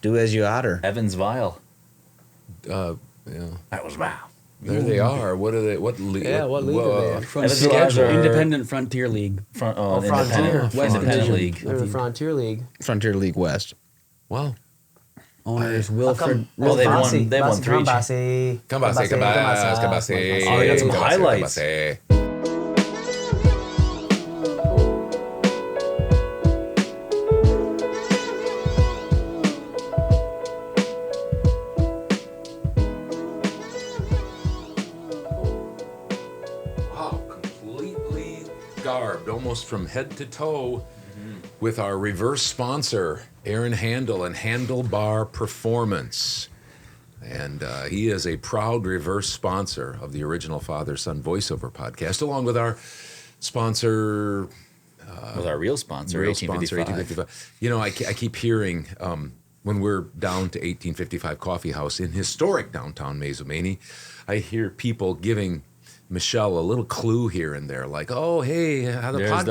Do as you oughter. Evans Vial. Yeah. That was wow. There they are. What are they? What league? Yeah, what league are they in? Schedule. Independent Frontier League. Frontier. Independent League. They're the Frontier League. Frontier League West. Wow. Owners Wilfred. Well, they've won 3. Cabase. Oh, they got some highlights. Wow, completely garbed, almost from head to toe, with our reverse sponsor, Aaron Handel and Handlebar Performance. And he is a proud reverse sponsor of the original Father-Son voiceover podcast, along with our sponsor... with our real sponsor, 1855. You know, I keep hearing, when we're down to 1855 Coffee House in historic downtown Mazomanie, I hear people giving Michelle a little clue here and there, like, oh, hey, how the There's podcast,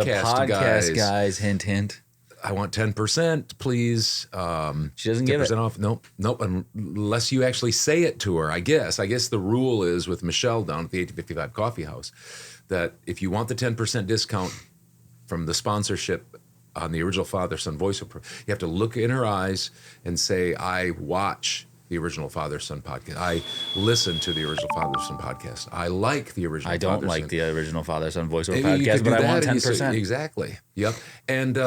the podcast guys. Hint, hint. I want 10%, please. She doesn't give it. 10% off. Nope. Unless you actually say it to her, I guess. I guess the rule is with Michelle down at the 1855 Coffee House that if you want the 10% discount from the sponsorship on the original Father-Son voiceover, you have to look in her eyes and say, I watch the original Father-Son podcast. I listen to the original Father-Son podcast. I like the original I don't Father-Son. like the original Father-Son voiceover Maybe you podcast, could but do I want that, and you say- 10%. Exactly. Yep. And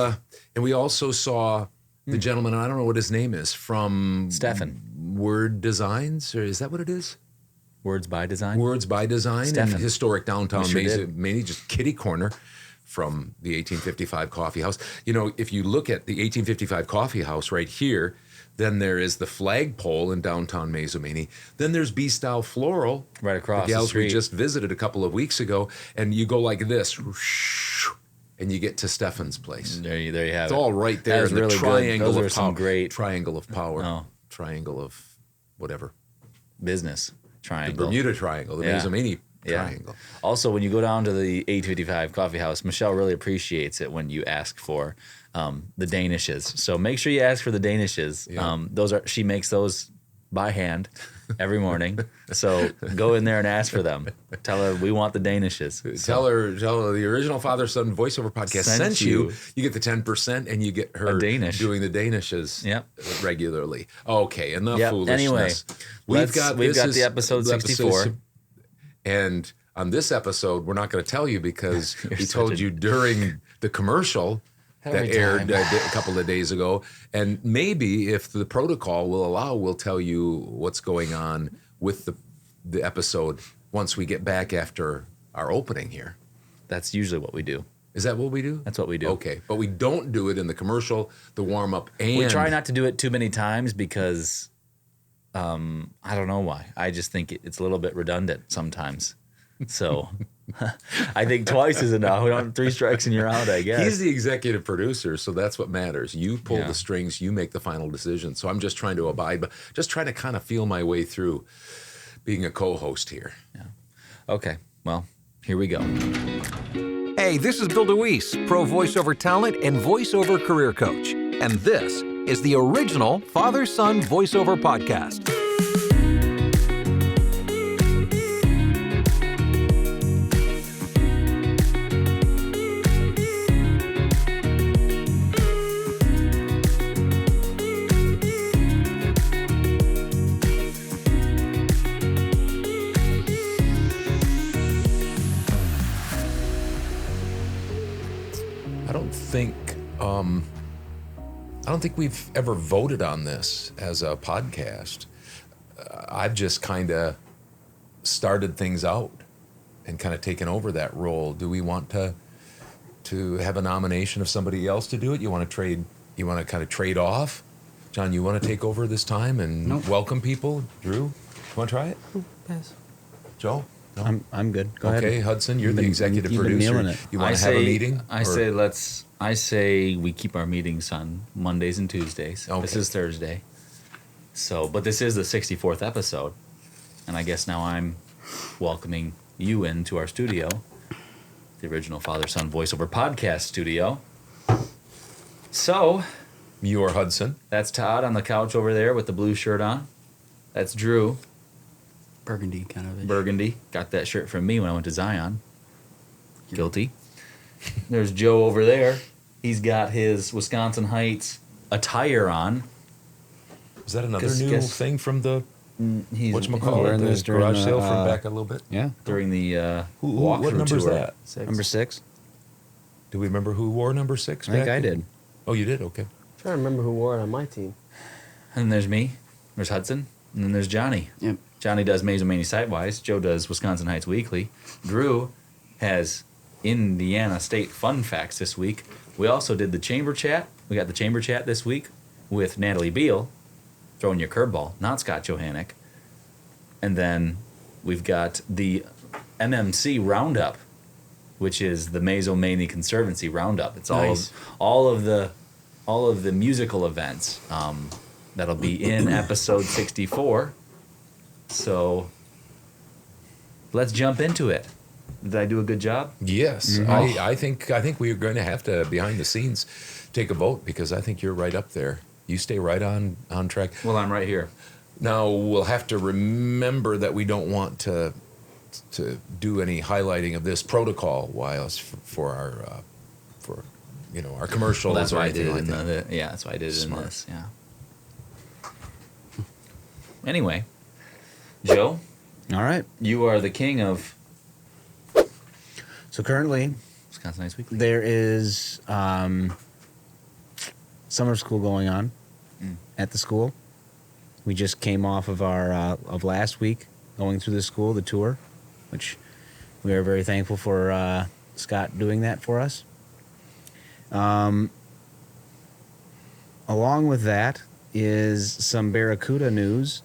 we also saw the gentleman, and I don't know what his name is, from Stefan. Word Designs, or is that what it is? Words by Design. Words by Design Stefan. in historic downtown We sure did. Mazomanie, just kitty corner from the 1855 Coffee House. You know, if you look at the 1855 Coffee House right here, then there is the flagpole in downtown Mazomanie. Then there's B-Style Floral. Right across the the gals street. we just visited a couple of weeks ago. And you go like this, and you get to Stefan's place. There you have It's it. all right there That was in the really good. triangle Those of are some power. great Triangle of power. Oh. Triangle of whatever. business The triangle. Bermuda Triangle, the Mazomanie Triangle. Also, when you go down to the 855 Coffee House, Michelle really appreciates it when you ask for the Danishes. So make sure you ask for the Danishes. Yeah. She makes those by hand every morning. So go in there and ask for them. Tell her we want the Danishes. Tell her the original Father-Son voiceover podcast sent you. You get the 10%, and you get her A Danish. doing the Danishes regularly. Okay, enough foolishness. Anyway, we've got the episode 64. And on this episode, we're not going to tell you because You're we such told a- you during the commercial Every that aired time. a couple of days ago. And maybe if the protocol will allow, we'll tell you what's going on with the episode once we get back after our opening here. That's usually what we do. Is that what we do? That's what we do. Okay, but we don't do it in the commercial, the warm-up, and... We try not to do it too many times because I don't know why. I just think it's a little bit redundant sometimes. So I think twice is enough. We don't 3 strikes and you're out, I guess. He's the executive producer, so that's what matters. You pull Yeah. the strings, you make the final decision. So I'm just trying to abide, but just trying to kind of feel my way through being a co-host here. Okay, well, here we go. Hey, this is Bill DeWeese, pro voiceover talent and voiceover career coach. And this is the original Father-Son voiceover podcast. I don't think we've ever voted on this as a podcast. I've just kind of started things out and kind of taken over that role. Do we want to have a nomination of somebody else to do it? You want to trade? You want to kind of trade off? John, you want to take over this time and welcome people? Drew, you want to try it? Yes. Joe? No? I'm good. Go Okay, ahead. Hudson, you're the executive You've been producer. nailing it. You want to have a meeting? I say we keep our meetings on Mondays and Tuesdays. Okay. This is Thursday. So, but this is the 64th episode. And I guess now I'm welcoming you into our studio, the original Father-Son voiceover podcast studio. So, You're Hudson. That's Todd on the couch over there with the blue shirt on. That's Drew, Burgundy kind of. burgundy. Got that shirt from me when I went to Zion. Guilty. There's Joe over there. He's got his Wisconsin Heights attire on. Is that another new Guess- thing from the He's whatchamacallit, wearing the this during garage the, sale from back a little bit? Yeah. during the What walkthrough number is tour. that? 6. Number 6. Do we remember who wore number 6? I think back I then? did. Oh, you did? Okay. Trying to remember who wore it on my team. And there's me. There's Hudson. And then there's Johnny. Yep. Johnny does Mazomanie Sitewise. Joe does Wisconsin Heights Weekly. Drew has Indiana State Fun Facts this week. We also did the Chamber Chat. We got the Chamber Chat this week with Natalie Beal, throwing your curveball, not Scott Johanek. And then we've got the MMC Round-up, which is the Mazomanie Conservancy Round-up. It's Nice. all of the musical events that'll be in episode 64. So let's jump into it. Did I do a good job? Yes, I think we are going to have to behind the scenes take a vote because I think you're right up there. You stay right on track. Well, I'm right here. Now we'll have to remember that we don't want to do any highlighting of this protocol wise for our our commercials. Well, that's or why I did anything it like in that. yeah, that's why I did it Smart. in this. Yeah. Anyway, Joe, All right. you are the king of So currently, Wisconsin Heights Weekly. there is summer school going on at the school. We just came off of our of last week going through the school, the tour, which we are very thankful for Scott doing that for us. Along with that is some Barracuda news.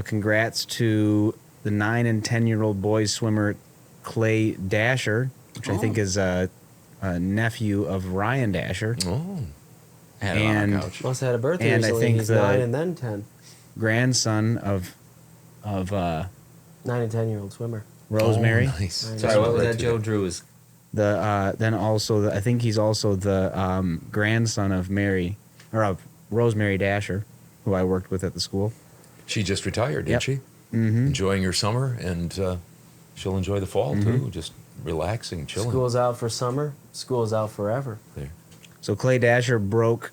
Congrats to the 9 and 10-year-old boys swimmer Clay Dasher, which I think is a nephew of Ryan Dasher, Oh, I had it on and- our couch. Must have had a birthday And I recently. think He's the- 9 and then 10. grandson of 9 and 10-year-old swimmer. Rosemary. Oh, nice. Right. Sorry, what was Right that, to Joe? Drew is Then also I think he's also the grandson of Mary or of Rosemary Dasher, who I worked with at the school. She just retired, didn't Yep. she? Mm-hmm. Enjoying her summer, and she'll enjoy the fall too. Just relaxing, chilling. School's out for summer. School's out forever. There. So Clay Dasher broke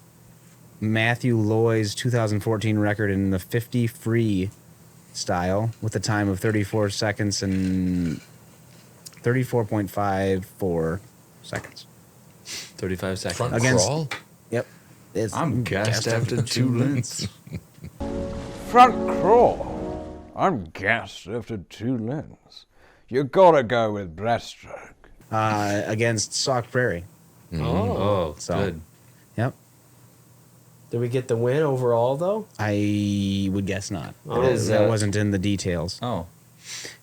Matthew Loy's 2014 record in the 50 free style with a time of 34 seconds and 34.54 seconds. 35 seconds. Front Against- crawl. Yep. It's I'm gassed after 2 lengths. Front crawl. I'm gassed after 2 lengths. You gotta go with breaststroke. against Sauk Prairie. Oh, So- good. Yep. Did we get the win overall, though? I would guess not. Oh. That- Is, that wasn't in the details. Oh,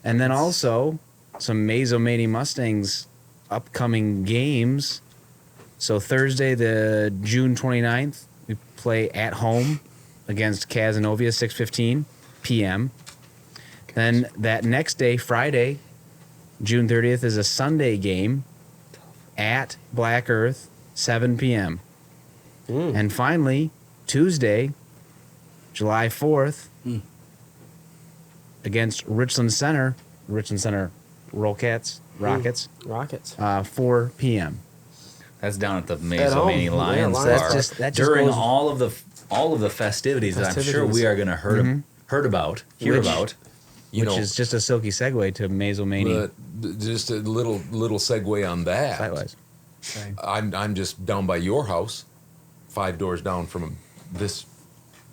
And then also some Mazomanie Mustangs upcoming games. So Thursday, the June 29th, we play at home against Casanova, 6:15 p.m. Then that next day, Friday, June 30th, is a Sunday game at Black Earth, 7 p.m. And finally, Tuesday, July 4th, against Richland Center Rockets, Rockets. 4 p.m. that's down at the home. Mazomanie Yeah, Lions Lions Bar. Bar. That just During goes- all of the festivities that I'm sure Festivities. we are going to hear about. You which know, is just a silky segue to Mazomanie just a little segue on that. Sidewise. I'm just down by your house, 5 doors down from this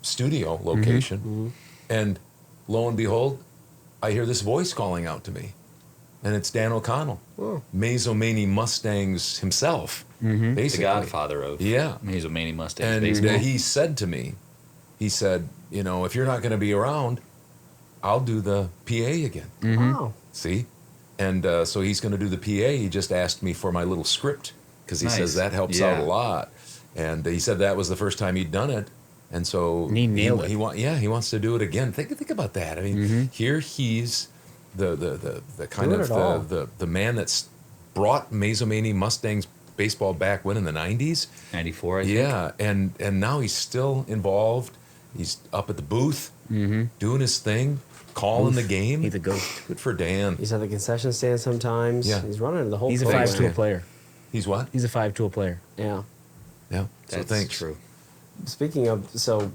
studio location, and lo and behold, I hear this voice calling out to me, and it's Dan O'Connell, Mazomanie Mustangs himself, The basically. godfather of Mazomanie Mustangs And baseball. he said to me, if you're not going to be around, I'll do the PA again. Wow. See? And so he's going to do the PA. He just asked me for my little script because he Nice. says that helps Yeah. out a lot. And he said that was the first time he'd done it. And so And he nailed it. He wants to do it again. Think about that. I mean, here he's the kind Doing of it all. the man that's brought Mazomanie Mustangs baseball back when in the 90s. 94, I think. Yeah, and now he's still involved. He's up at the booth, doing his thing, calling the game. He's a ghost. Good for Dan. He's at the concession stand sometimes. Yeah. He's running the whole He's a program. 5-tool player. He's what? He's a 5-tool player. Yeah. Yeah. So That's thanks. true. Speaking of, so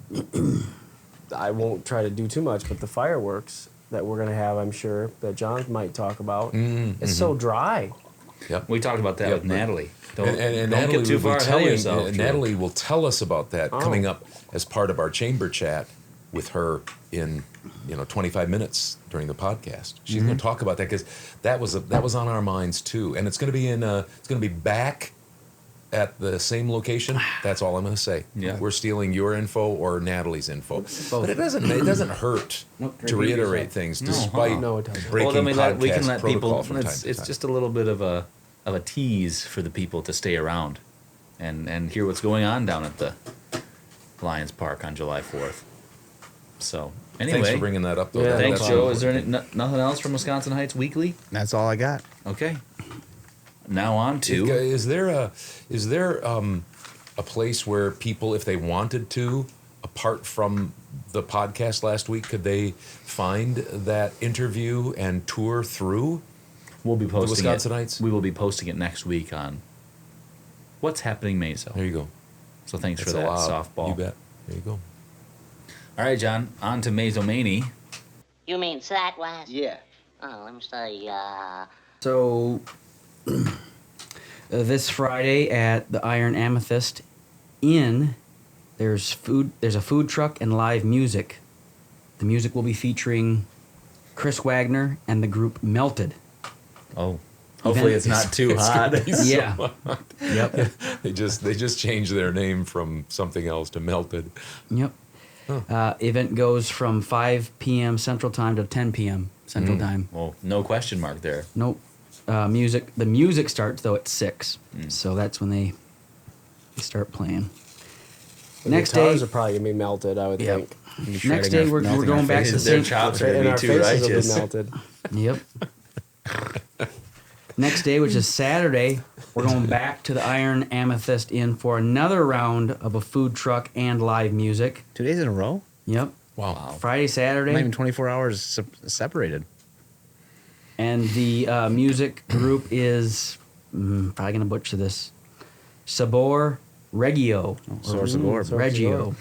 I won't try to do too much, but the fireworks that we're going to have, I'm sure, that John might talk about, it's so dry. Yep. We talked about that with Natalie. Don't, And don't Natalie get too will be far ahead of telling- yourself. Drew. Natalie will tell us about that Oh. coming up as part of our chamber chat with her in 25 minutes during the podcast. She's going to talk about that because that was on our minds too, and it's going to be it's going to be back at the same location. That's all I'm going to say. Yeah. We're stealing your info or Natalie's info, but it doesn't hurt to reiterate things despite No, it doesn't. breaking Well, then we can podcast let people. protocol from time It's to time. just a little bit of a tease for the people to stay around and hear what's going on down at the Lions Park on July 4th. So anyway, Thanks for bringing that up, though. Yeah, thanks, That's Joe. Is there important. nothing else from Wisconsin Heights Weekly? That's all I got. Okay. Now on to Is there a place where people, if they wanted to, apart from the podcast last week, could they find that interview and tour through? we'll be posting Wisconsinites? it. We will be posting it next week on What's Happening Meso. There you go. So thanks That's for that allowed. softball. You bet. There you go. All right, John. On to Mazomanie. You mean Satwest? Yeah. Oh, let me say, So, this Friday at the Iron Amethyst Inn, there's a food truck and live music. The music will be featuring Chris Wagner and the group Melted. Oh, hopefully it's not too hot. Yeah. Yep. They just changed their name from something else to Melted. Yep. Event goes from 5 p.m. Central Time to 10 p.m. Central Time. Well, no question mark there. Nope. The music starts though at 6, so that's when they start playing. The Next guitars day, are probably going to be melted, I would Yep. think. next day we're going back to the Their same. chops are And going our to be too faces will be righteous. melted. Yep. Next day, which is Saturday, we're going back to the Iron Amethyst Inn for another round of a food truck and live music. 2 days in a row? Yep. Wow. Friday, Saturday. Not even 24 hours separated. And the music group is, probably going to butcher this, Sabor Reggio. Source of Orb. Reggio.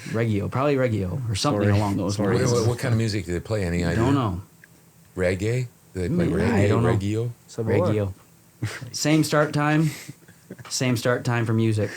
Probably Reggio or something Sorry. along those Sorry. lines. What kind of music do they play? Any idea? Don't know. Reggae? Do they play I reggae? don't know. Reggio? Reggio. Same start time. Same start time for music.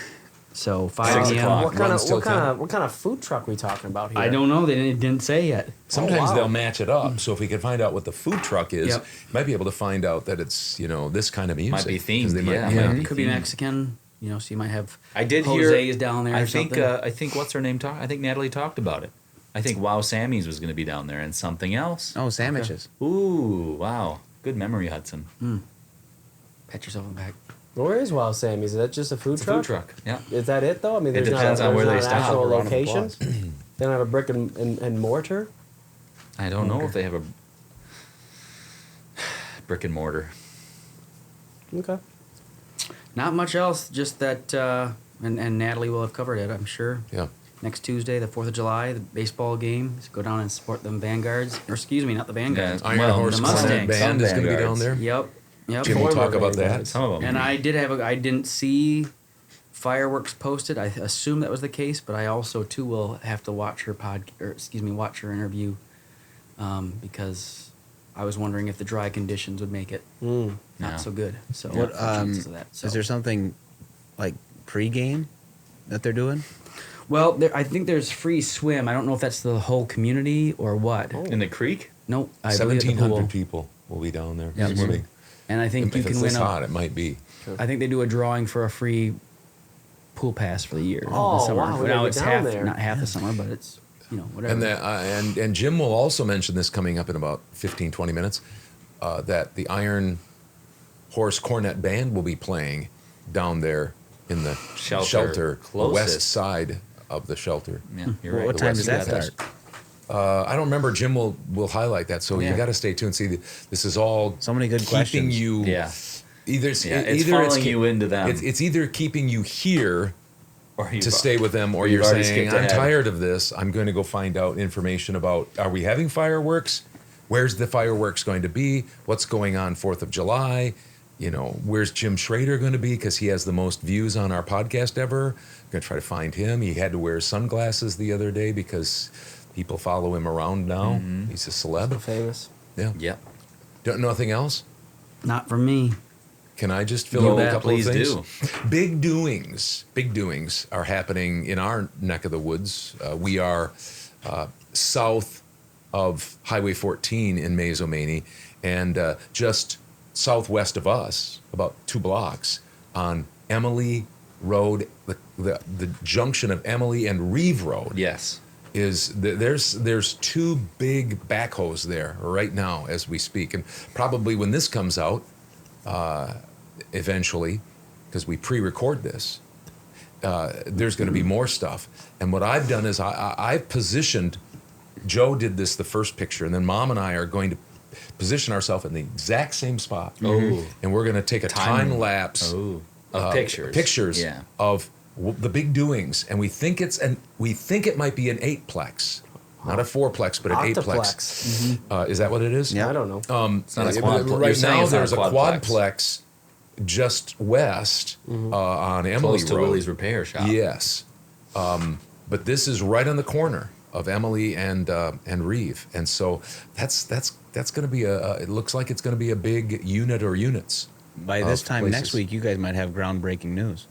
So 5 6 p.m. o'clock. What kind Runs till 10. what kind of food truck we talking about here? I don't know. They didn't say yet. Sometimes wow. they'll match it up. So if we could find out what the food truck is, Yep. might be able to find out that it's this kind of music. Might be 'Cause themed, they might- yeah. Yeah, Might be could be themed. Mexican. So you might have. I did Jose's hear down there. I or think something. I think what's her name talk. I think Natalie talked about it. I think Wow Sammy's was going to be down there and something else. Oh, sandwiches. Ooh, wow, good memory, Hudson. Pat yourself on the back. Where is Wild Sammy's? Is that just a food It's a truck? food truck. Yeah. Is that it, though? I mean, It there's depends not, on where there's they not an stop. actual Round of location. applause. They don't have a brick and mortar? I don't know if they have a brick and mortar. Okay. Not much else. Just that, and Natalie will have covered it, I'm sure. Yeah. Next Tuesday, the 4th of July, the baseball game. Just go down and support them Vanguards. Or excuse me, not the Vanguards. Yeah. Iron Well, Horse the Cornet Mustangs. Band is Some going to be down Vanguards. there. Yep. Jim will Former talk about that. Vanguards. Some of them. And I didn't see fireworks posted. I assume that was the case, but I also too will have to watch her watch her interview, because I was wondering if the dry conditions would make it Mm. not Yeah. so good. So What, chances of that. So. Is there something like pre-game that they're doing? Well, I think there's free swim. I don't know if that's the whole community or what. In the creek? Nope. I believe at the 1,700 pool. people will be down there Yep. swimming. And I think If you it's can this win hot, it might be. I think they do a drawing for a free pool pass for the year. Oh, the summer. wow, we Now gotta it's get down half, there. not half the summer, but it's whatever. And Jim will also mention this coming up in about 15, 20 minutes, that the Iron Horse Cornet Band will be playing down there in the Shelter the closest. west side of the shelter. Yeah, you're right. What The time west does that side. start? I don't remember. Jim will highlight that, so Yeah. you got to stay tuned. See, this is all So many good keeping questions. you Yeah. it's funneling you into them. It's either keeping you here or to stay with them, or you're already saying, skipped I'm ahead. tired of this. I'm going to go find out information about, are we having fireworks? Where's the fireworks going to be? What's going on 4th of July? You know, where's Jim Schrader going to be? Because he has the most views on our podcast ever. I'm going to try to find him. He had to wear sunglasses the other day because people follow him around now. Mm-hmm. He's a celeb. Famous. Yeah. Yep. Nothing else? Not for me. Can I just fill in a couple please of things? do. Big doings are happening in our neck of the woods. We are south of Highway 14 in Mazomanie, and just southwest of us, about 2 blocks, on Emily Road, the junction of Emily and Reeve Road. Yes. There's 2 big backhoes there right now as we speak, and probably when this comes out, eventually, because we pre-record this, there's going to be more stuff. And what I've done is I've positioned. Joe did this the first picture, and then Mom and I are going to position ourselves in the exact same spot. Oh. And we're going to take a time lapse Of pictures. Yeah. of the big doings, and we think it might be an 8-plex, not a 4-plex, but an 8-plex. Is that what it is? Yeah. I don't know. It's not a quadplex. You're Right saying now, it's not there's a quadplex just west on Emily Close to Road. Willie's repair shop. Yes, but this is right on the corner of Emily and Reeve, and so that's going to be it looks like it's going to be a big unit or units. By this of time places. next week, you guys might have groundbreaking news.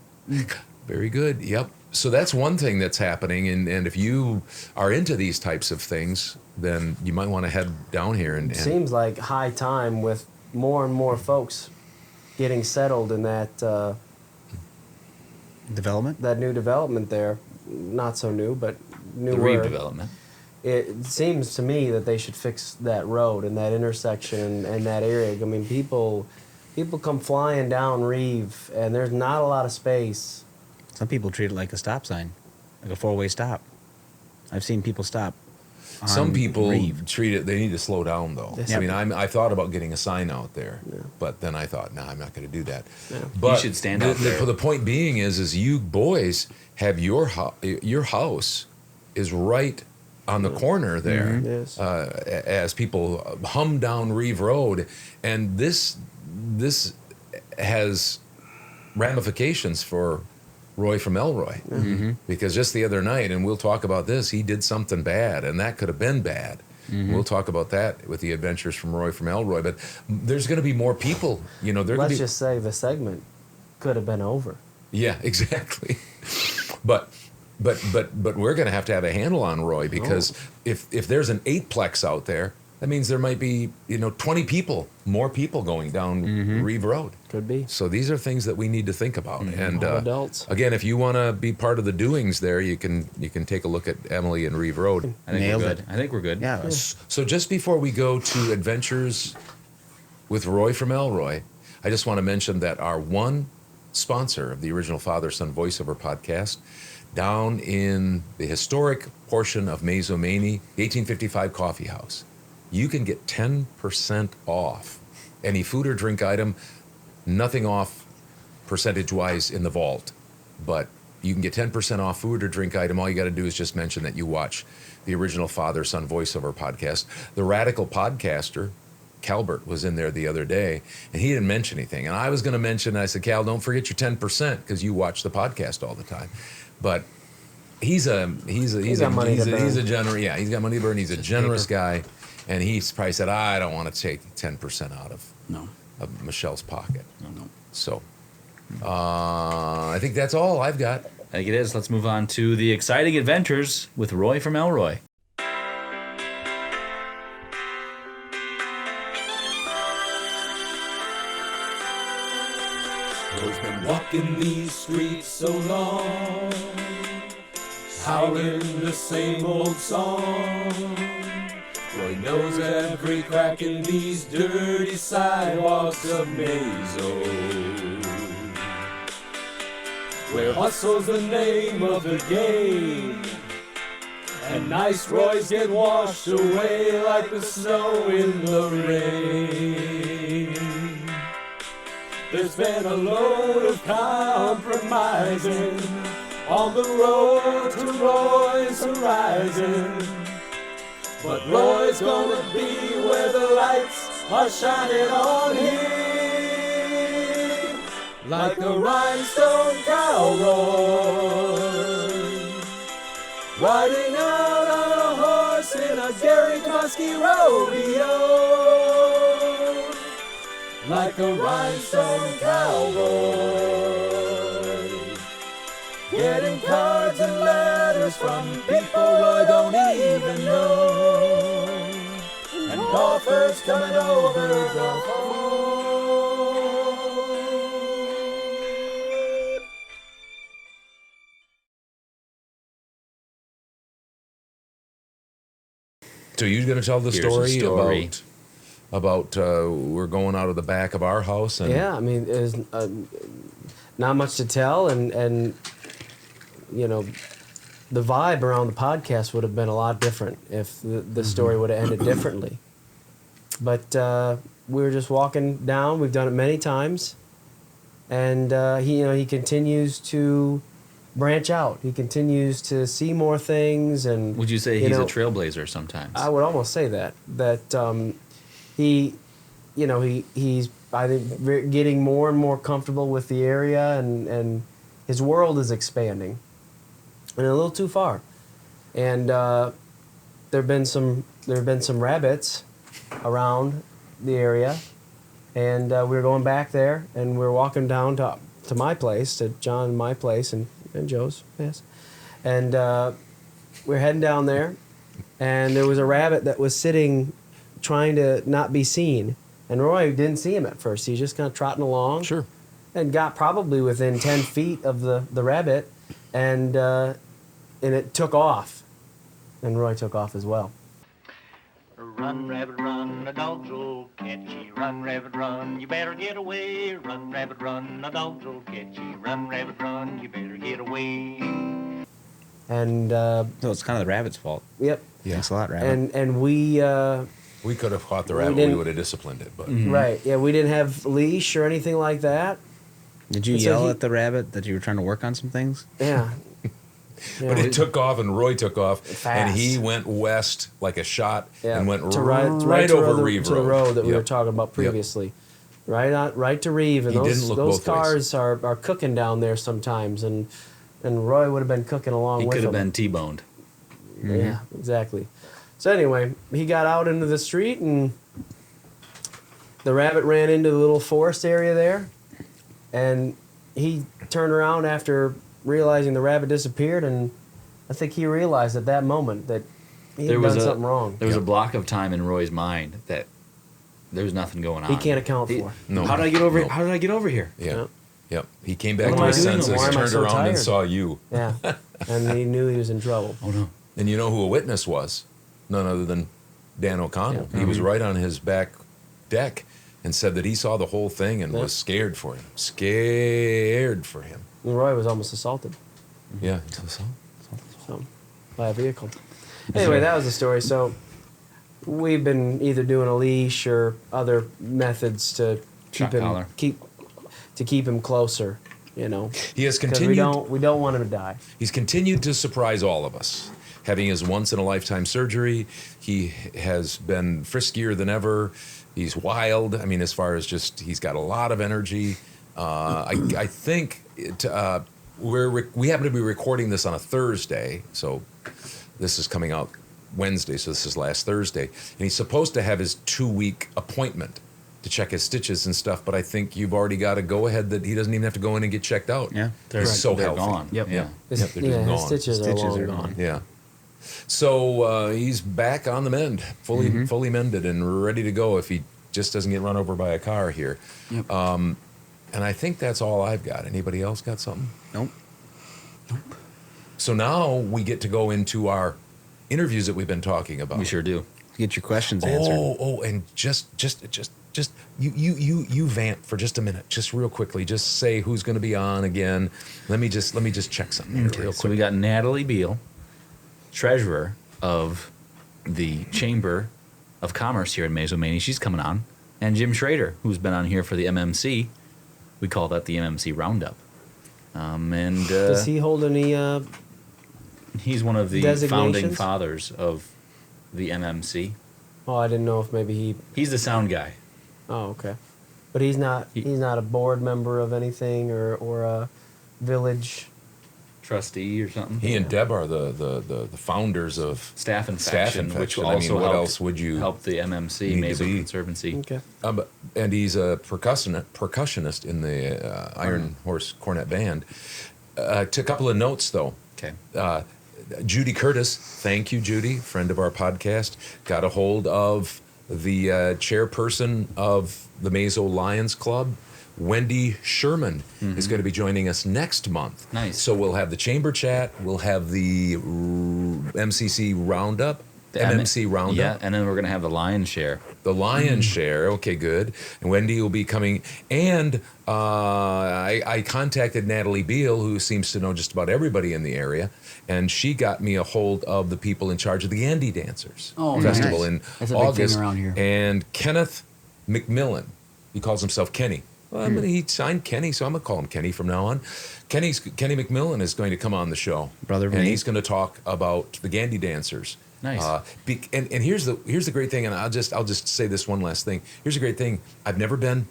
Very good. Yep. So that's one thing that's happening, and if you are into these types of things, then you might want to head down here and Seems like high time with more and more folks getting settled in that Development? that new development there. Not so new, but The newer. redevelopment. It seems to me that they should fix that road and that intersection and that area. I mean, people come flying down Reeve, and there's not a lot of space. Some people treat it like a stop sign, like a 4-way stop. I've seen people stop. some on people Reeve. treat it. They need to slow down though. Yes. I mean, I thought about getting a sign out there, but then I thought, no, I'm not going to do that. Yeah. But should stand out there. The point being is you boys have your house is right on the corner there. Yes. As people hum down Reeve Road, and this has ramifications for Roy from Elroy, because just the other night, and we'll talk about this, he did something bad, and that could have been bad. We'll talk about that with the adventures from Roy from Elroy, but there's going to be more people. You know, Let's just say the segment could have been over. Yeah, exactly. But we're going to have a handle on Roy, because if there's an 8-plex out there, that means there might be 20 more people going down Reeve Road. Could be. So these are things that we need to think about. And All adults. again, if you want to be part of the doings there, you can take a look at Emily and Reeve Road. I think Nailed we're good. it. I think we're good. Yeah. So just before we go to Adventures with Roy from Elroy, I just want to mention that our one sponsor of the original Father-Son voiceover podcast, down in the historic portion of Mazomanie, the 1855 Coffee House, you can get 10% off any food or drink item, nothing off percentage-wise in the vault, but you can get 10% off food or drink item. All you got to do is just mention that you watch the original Father-Son voiceover podcast. The Radical Podcaster, Calbert, was in there the other day, and he didn't mention anything. And I was going to mention, I said, Cal, don't forget your 10% because you watch the podcast all the time. But he's a got money to burn. he's a generous, yeah, he's got money to burn. He's a generous guy, and he's probably said, I don't want to take 10% out of Michelle's pocket. No. So I think that's all I've got. I think it is. Let's move on to the exciting adventures with Roy from Elroy. Roy's been walking these streets so long, howling the same old song. Roy knows every crack in these dirty sidewalks of Mazo, where hustle's the name of the game, and nice Roys get washed away like the snow in the rain. There's been a load of compromising on the road to Roy's horizon. But Roy's gonna be where the lights are shining on him, like a rhinestone cowboy, riding out on a horse in a Gary Muskie rodeo. Like a rhinestone cowboy, getting cards and letters from people Roy don't even know, and offers coming over the phone. So you're going to tell the Here's a story story. about we're going out of the back of our house and Yeah, I mean, there's not much to tell, and you know, the vibe around the podcast would have been a lot different if the story would have ended differently. But we were just walking down. We've done it many times, and he continues to branch out. He continues to see more things, and Would you say he's a trailblazer sometimes? I would almost say that he's I think getting more and more comfortable with the area, and his world is expanding, and a little too far. And there've been some rabbits around the area, and we were going back there, and we were walking down to my place, to John and my place, and Joe's, yes, and we're heading down there, and there was a rabbit that was sitting, trying to not be seen. And Roy didn't see him at first. He was just kind of trotting along. Sure. And got probably within 10 feet of the rabbit, and it took off. And Roy took off as well. Run, rabbit, run, the dogs will catch you. Run, rabbit, run, you better get away. Run, rabbit, run, the dogs will catch you. Run, rabbit, run, you better get away. And So it's kind of the rabbit's fault. yep. Thanks a lot, rabbit. And we we could have caught the rabbit. We didn't- would have disciplined it, but right, yeah, we didn't have leash or anything like that. Did you And so yell he- at the rabbit that you were trying to work on some things? Yeah. but it took off, and Roy took off, and Fast. he went west like a shot, Yeah, and went to right to over the, Reeve to the road that we were Yep. talking about previously. Right to Reeve, and He those didn't look those both ways. cars are cooking down there sometimes, and Roy would have been cooking along he with could have them. been T-boned. Yeah, exactly. So anyway, he got out into the street, and the rabbit ran into the little forest area there, and he turned around after realizing the rabbit disappeared, and I think he realized at that moment that he had done something wrong. There was a block of time in Roy's mind that there was nothing going on. He can't account for. No. How did I get over? No. How did I get over here? Yeah. Yep. Yep. He came back What to am I his doing? senses, Why am I turned so around, and tired? saw you. Yeah, and he knew he was in trouble. Oh no! And you know who a witness was? None other than Dan O'Connell. Yeah. He was right on his back deck and said that he saw the whole thing and was scared for him. Scared for him. And Roy was almost assaulted. Yeah. So, by a vehicle. Anyway, that was the story. So we've been either doing a leash or other methods to Shock keep him collar. keep him closer. You know, He has because continued. we don't want him to die. He's continued to surprise all of us. Having his once-in-a-lifetime surgery, he has been friskier than ever. He's wild. I mean, as far as just, he's got a lot of energy. I think we happen to be recording this on a Thursday, so this is coming out Wednesday, so this is last Thursday. And he's supposed to have his 2-week appointment to check his stitches and stuff, but I think you've already got to go ahead that he doesn't even have to go in and get checked out. Yeah. He's so They're healthy. gone. Yep. Yeah. His, Yep, they're just his gone. stitches are Stitches long are gone. gone. Yeah. So he's back on the mend, fully mended and ready to go if he just doesn't get run over by a car here. Yep. And I think that's all I've got. Anybody else got something? Nope. So now we get to go into our interviews that we've been talking about. We sure do. Get your questions answered. And just you vamp for just a minute, just real quickly. Just say who's going to be on again. Let me just check something here real So quick. we got Natalie Beal, treasurer of the Chamber of Commerce here in Mazomanie. She's coming on. And Jim Schrader, who's been on here for the MMC. We call that the MMC Round-up. And Does he hold any? he's one of the designations? founding fathers of the MMC. Oh, I didn't know if maybe he. He's the sound guy. Oh, okay. But he's not. He's not a board member of anything or a village. Trustee or something. He and Deb are the founders of Staff Infection, which I mean, also what helped, else would you help the MMC, need to Mazo be? Conservancy. Okay. And he's a percussionist in the Iron Horse Cornet Band. A couple of notes, though. Okay. Judy Curtis, thank you, Judy, friend of our podcast, got a hold of the chairperson of the Mazo Lions Club. Wendy Sherman is going to be joining us next month. Nice. So we'll have the Chamber Chat, we'll have the MCC Roundup, MMC Roundup. Yeah, and then we're going to have the Lion Share. The Lion Share, okay, good. And Wendy will be coming. And I contacted Natalie Beal, who seems to know just about everybody in the area, and she got me a hold of the people in charge of the Andy Dancers Festival nice. in That's a big August. thing around here. And Kenneth McMillan, he calls himself Kenny. Well, he signed Kenny, so I'm going to call him Kenny from now on. Kenny McMillan is going to come on the show. Brother of and me. he's going to talk about the Gandy Dancers. Nice. And here's the great thing, and I'll just say this one last thing. Here's a great thing. I've never been.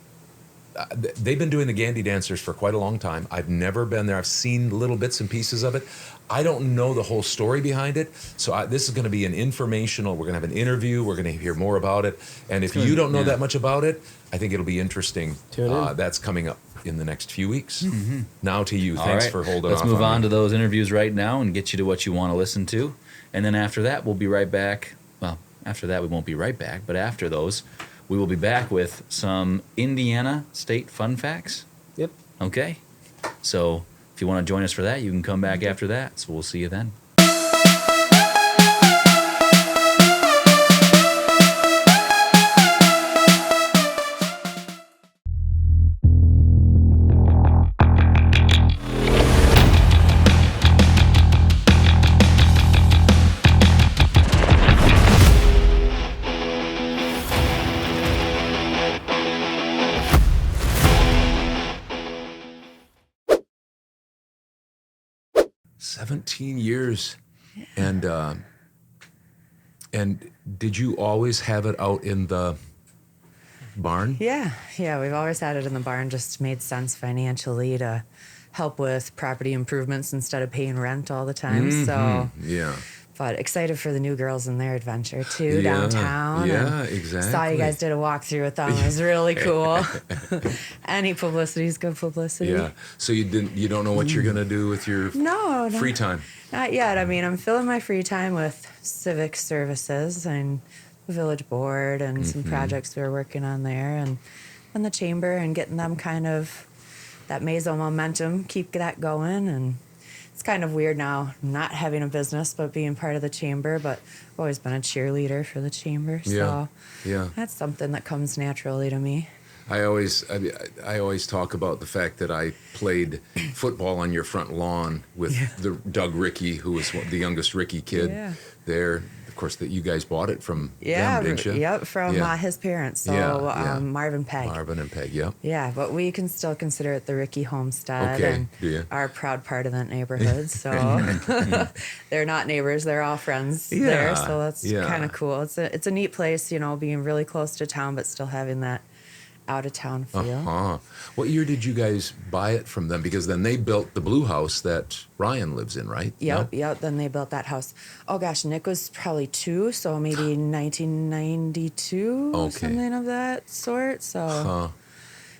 They've been doing the Gandy Dancers for quite a long time. I've never been there. I've seen little bits and pieces of it. I don't know the whole story behind it. So this is going to be an informational. We're going to have an interview. We're going to hear more about it. And if you don't know that much about it, I think it'll be interesting. Tune in. That's coming up in the next few weeks. Now to you. All Thanks right. for holding Let's off move on me. to those interviews right now and get you to what you want to listen to. And then after that, we'll be right back. Well, after that, we won't be right back. But after those, we will be back with some Indiana State fun facts. Yep. Okay? So if you want to join us for that, you can come back after that. So we'll see you then. $17 and did you always have it out in the barn? Yeah, we've always had it in the barn. Just made sense financially to help with property improvements instead of paying rent all the time. So, Yeah. but excited for the new girls and their adventure too downtown. Yeah, and exactly. Saw you guys did a walkthrough with them. It was really cool. Any publicity is good publicity. Yeah. So you don't know what you're gonna do with your No, free time? not yet. I mean, I'm filling my free time with civic services and the village board and some projects we're working on there and the chamber and getting them kind of that Mazo momentum, keep that going. And it's kind of weird now not having a business but being part of the chamber, but I've always been a cheerleader for the chamber. So Yeah. that's something that comes naturally to me. I always talk about the fact that I played football on your front lawn with the Doug Rickey, who was the youngest Rickey kid there. Of course, that you guys bought it from them, didn't you? Yep, from his parents. So Marvin Pegg. Marvin and Peg, yep. Yeah, but we can still consider it the Rickey homestead Okay, and do you? our proud part of that neighborhood. So they're not neighbors; they're all friends Yeah, there. So that's yeah. kind of cool. It's a neat place, being really close to town, but still having that out of town feel. What year did you guys buy it from them? Because then they built the blue house that Ryan lives in, right? Yep. Then they built that house. Oh gosh, Nick was probably 2, so maybe 1992, something of that sort. So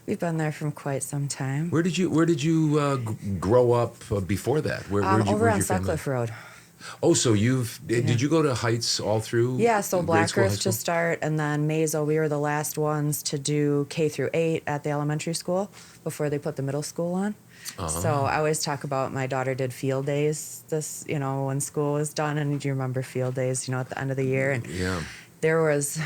we've been there from quite some time. Where did you grow up before that? Where'd Over where'd on your family- Sutcliffe Road. Oh, so did you go to Heights all through? Yeah, so grade Black school, high Earth school? to start, and then Mazo, we were the last ones to do K through 8 at the elementary school before they put the middle school on. So I always talk about my daughter did field days when school was done, and do you remember field days, at the end of the year? And Yeah. there was,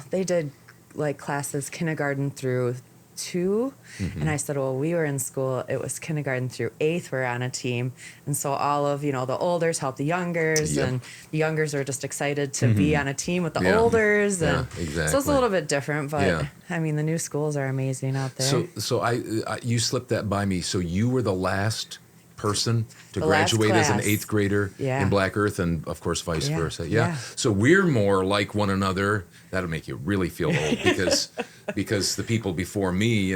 they did like classes kindergarten through 2. And I said, well, we were in school, it was kindergarten through 8th we're on a team. And so all of, the olders help the youngers, Yep. and the youngers are just excited to be on a team with the Yeah. olders. Yeah, And so it's exactly. a little bit different, but Yeah. I mean, the new schools are amazing out there. So I you slipped that by me. So you were the last person to The last graduate as an class. 8th grader Yeah. in Black Earth, and of course vice Yeah. versa. Yeah. So we're more like one another. That'll make you really feel old because the people before me,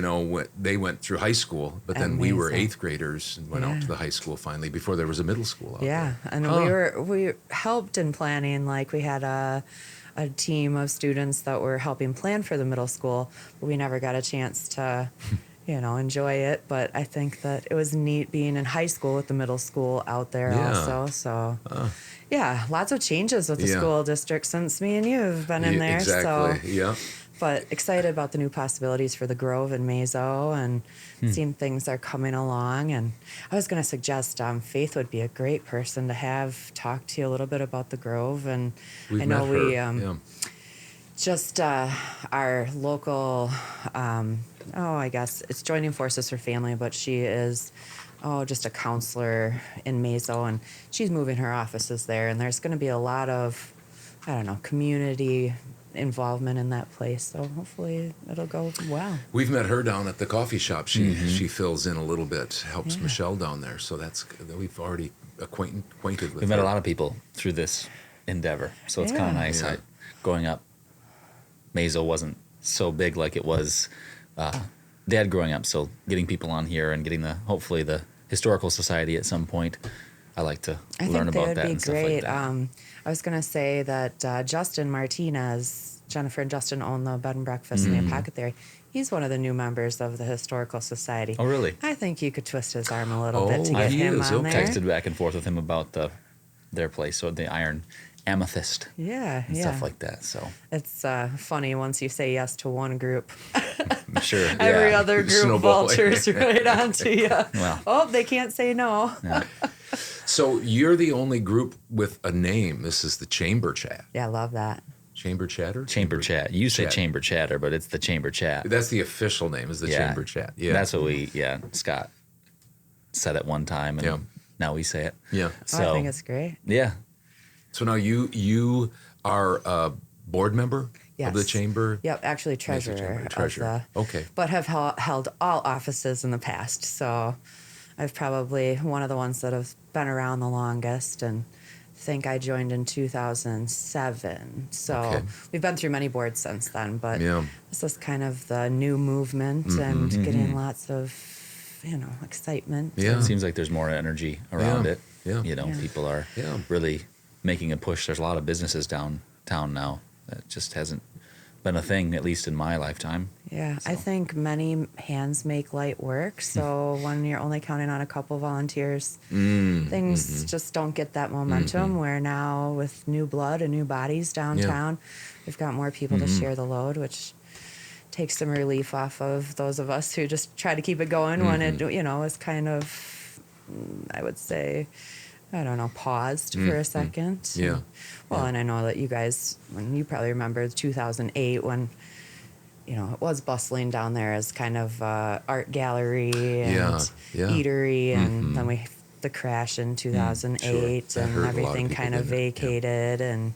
they went through high school, but then we were Amazing. 8th graders and went out Yeah. to the high school finally before there was a middle school out Yeah, there. and we helped in planning. Like we had a team of students that were helping plan for the middle school, but we never got a chance to, enjoy it. But I think that it was neat being in high school with the middle school out there Yeah. also. So, yeah, lots of changes with the Yeah. school district since me and you have been in there. Exactly. So, Yeah. but excited about the new possibilities for the Grove and Mazo, and seeing things are coming along. And I was going to suggest Faith would be a great person to have talk to you a little bit about the Grove. And We've I know met her. we just our local, I guess it's Joining Forces for Family, but she is just a counselor in Mazo, and she's moving her offices there. And there's going to be a lot of, community involvement in that place. So hopefully it'll go well. We've met her down at the coffee shop. She fills in a little bit, helps Michelle down there. So we've already acquainted with We've met her. a lot of people through this endeavor, so it's kind of Yeah. nice. Yeah. Growing up, Mazo wasn't so big like it was Dad growing up. So getting people on here and getting hopefully the historical society at some point, I like to I learn think about they that would be and stuff great. like that. I was going to say that Justin Martinez, Jennifer and Justin own the bed and breakfast in the Pocket Theory. He's one of the new members of the Historical Society. Oh, really? I think you could twist his arm a little bit to Oh, get he him is. on Okay. there. Texted back and forth with him about their place, so the Iron Amethyst Yeah, and yeah. stuff like that. So It's funny once you say yes to one group. I'm sure. Every yeah. other group Snowball. vultures right onto you. Well. Oh, they can't say no. Yeah. So you're the only group with a name. This is the Chamber Chat. Yeah, love that. Chamber Chatter? Chamber Chat. You say Chat. Chamber Chatter, but it's the Chamber Chat. That's the official name, is the Yeah. Chamber Chat. Yeah. That's what Scott said at one time, and Yeah. now we say it. Yeah. So, I think it's great. yeah. So now you are a board member of the Yes. chamber? Yep, actually treasurer. Chamber. of Treasurer. the- Okay. But have held all offices in the past. So I've probably one of the ones that have been around the longest, and think I joined in 2007. So Okay. we've been through many boards since then, but Yeah. this is kind of the new movement and getting lots of, excitement. Yeah. It seems like there's more energy around Yeah. it. Yeah. You know, Yeah. people are Yeah. really making a push. There's a lot of businesses downtown now. That just hasn't been a thing, at least in my lifetime. Yeah, I think many hands make light work. So when you're only counting on a couple volunteers, things just don't get that momentum. Where now with new blood and new bodies downtown, we've got more people to share the load, which takes some relief off of those of us who just try to keep it going when it, is kind of, I would say, I don't know, paused for a second. Yeah. Well, and I know that you guys, when you probably remember 2008 when, it was bustling down there as kind of art gallery and Yeah. eatery, and then the crash in 2008 That and hurt a lot of everything people, kind of didn't it? Yeah. vacated, and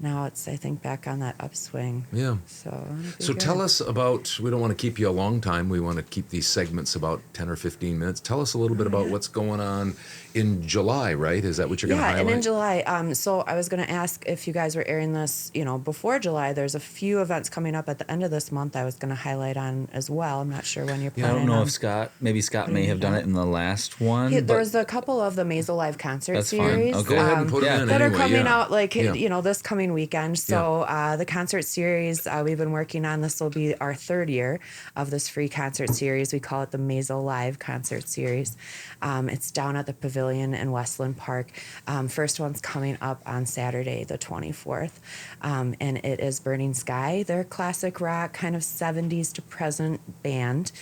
now it's, I think, back on that upswing. Yeah. So tell us about, we don't want to keep you a long time. We want to keep these segments about 10 or 15 minutes. Tell us a little bit about what's going on in July, right? Is that what you're going to highlight? Yeah, and in July, so I was going to ask if you guys were airing this, before July. There's a few events coming up at the end of this month I was going to highlight on as well. I'm not sure when you're I planning don't know on. if maybe Scott may have done it in the last one. There but was a couple of the Mazo Live concert That's fine. series Okay. Go ahead and put them in that anyway. are coming yeah. out this coming weekend. So the concert series we've been working on, this will be our third year of this free concert series. We call it the Mazo Live concert series. It's down at the Pavilion in Westland Park. First one's coming up on Saturday, the 24th. And it is Burning Sky. They're a classic rock, kind of 70s to present band.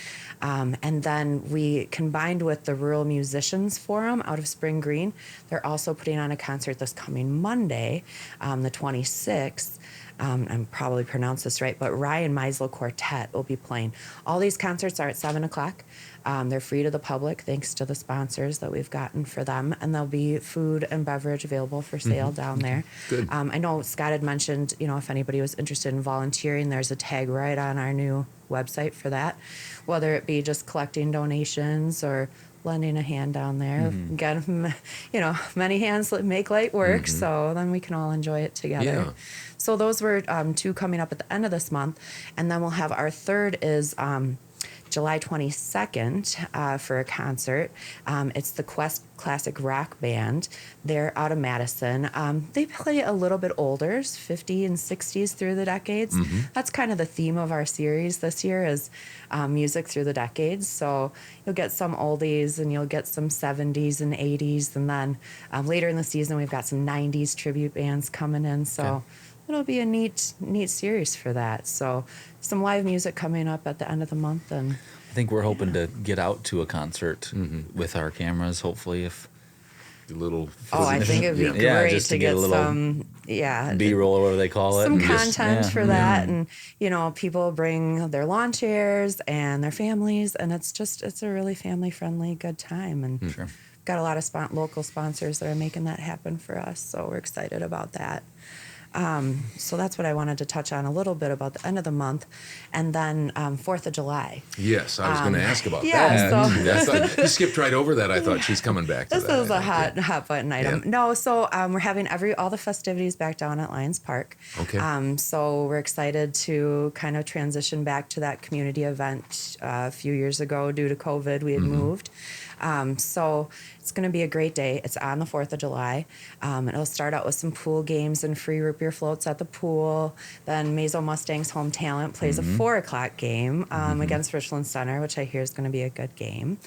And then we combined with the Rural Musicians Forum out of Spring Green. They're also putting on a concert this coming Monday, the 26th, I'm probably pronounced this right, but Ryan Meisel Quartet will be playing. All these concerts are at 7 o'clock. They're free to the public, thanks to the sponsors that we've gotten for them. And there'll be food and beverage available for sale down there. Good. I know Scott had mentioned, if anybody was interested in volunteering, there's a tag right on our new website for that, whether it be just collecting donations or lending a hand down there. Again, many hands make light work, so then we can all enjoy it together. Yeah. So those were 2 coming up at the end of this month, and then we'll have our third is July 22nd for a concert. It's the Quest Classic Rock Band. They're out of Madison. They play a little bit older, 50s and 60s through the decades. That's kind of the theme of our series this year is music through the decades. So you'll get some oldies and you'll get some 70s and 80s. And then later in the season, we've got some 90s tribute bands coming in. So it'll be a neat series for that. So some live music coming up at the end of the month. And I think we're hoping to get out to a concert with our cameras, hopefully, if A little. I think it'd be great just to get a little some, B-roll or whatever they call it. Some and content for that. And, people bring their lawn chairs and their families, and it's a really family-friendly, good time. And got a lot of local sponsors that are making that happen for us, so we're excited about that. So that's what I wanted to touch on a little bit about the end of the month. And then 4th of July. Yes, I was going to ask about yeah, that. You skipped right over that. I thought she's coming back to this that. Is a hot button item. Yeah. No, so we're having all the festivities back down at Lions Park. Okay. So we're excited to kind of transition back to that community event. A few years ago, due to COVID, we had moved. So it's going to be a great day. It's on the 4th of July. It'll start out with some pool games and free root beer floats at the pool. Then Mazo Mustangs Home Talent plays a 4 o'clock game against Richland Center, which I hear is going to be a good game.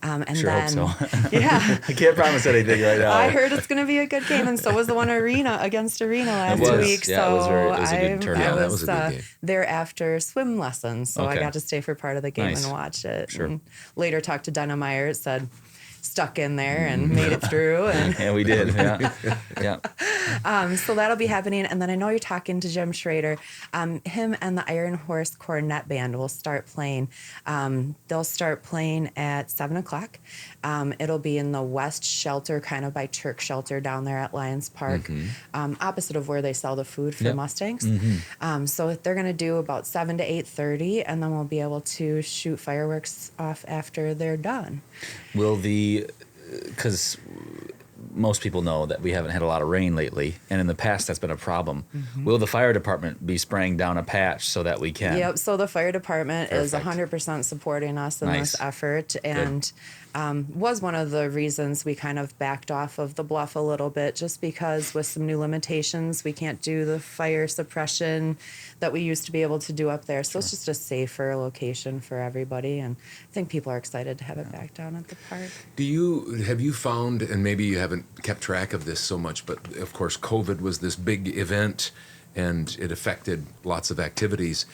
And sure then, hope so. Yeah. I can't promise anything right now. I heard it's going to be a good game, and so was the one against Arena last week. Yeah, so it was a good turnout. I that was a good game. there after swim lessons, so I Okay. got to stay for part of the game Nice. and watch it. Sure. And later talked to Denemeyer. It said stuck in there and made it through. And And we did. Yeah. so that'll be happening. And then I know you're talking to Jim Schrader. Him and the Iron Horse Cornet Band will start playing. They'll start playing at 7 o'clock. It'll be in the West Shelter, kind of by Turk Shelter down there at Lions Park, opposite of where they sell the food for Mustangs. So they're going to do about 7 to 8:30, and then we'll be able to shoot fireworks off after they're done. Will because most people know that we haven't had a lot of rain lately, and in the past that's been a problem. Will the fire department be spraying down a patch so that we can? Yep. So the fire department is Perfect. 100% supporting us in Nice. this effort, and was one of the reasons we kind of backed off of the bluff a little bit, just because with some new limitations, we can't do the fire suppression that we used to be able to do up there. So it's just a safer location for everybody, and I think people are excited to have it back down at the park. Have you found, and maybe you haven't kept track of this so much, but of course COVID was this big event and it affected lots of activities.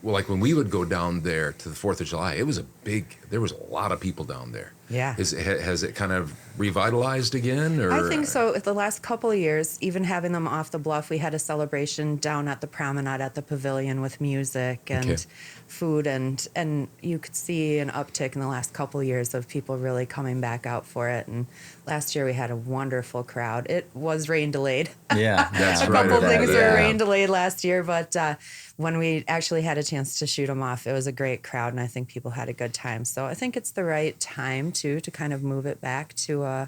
Like when we would go down there to the 4th of July, there was a lot of people down there. Yeah. Has it kind of revitalized again? Or? I think so. The last couple of years, even having them off the bluff, we had a celebration down at the promenade at the pavilion with music and food, and you could see an uptick in the last couple of years of people really coming back out for it. And last year we had a wonderful crowd. It was rain delayed. Yeah. That's A right. couple of things Yeah. were rain delayed last year, but when we actually had a chance to shoot them off, it was a great crowd, and I think people had a good time. So I think it's the right time to kind of move it back to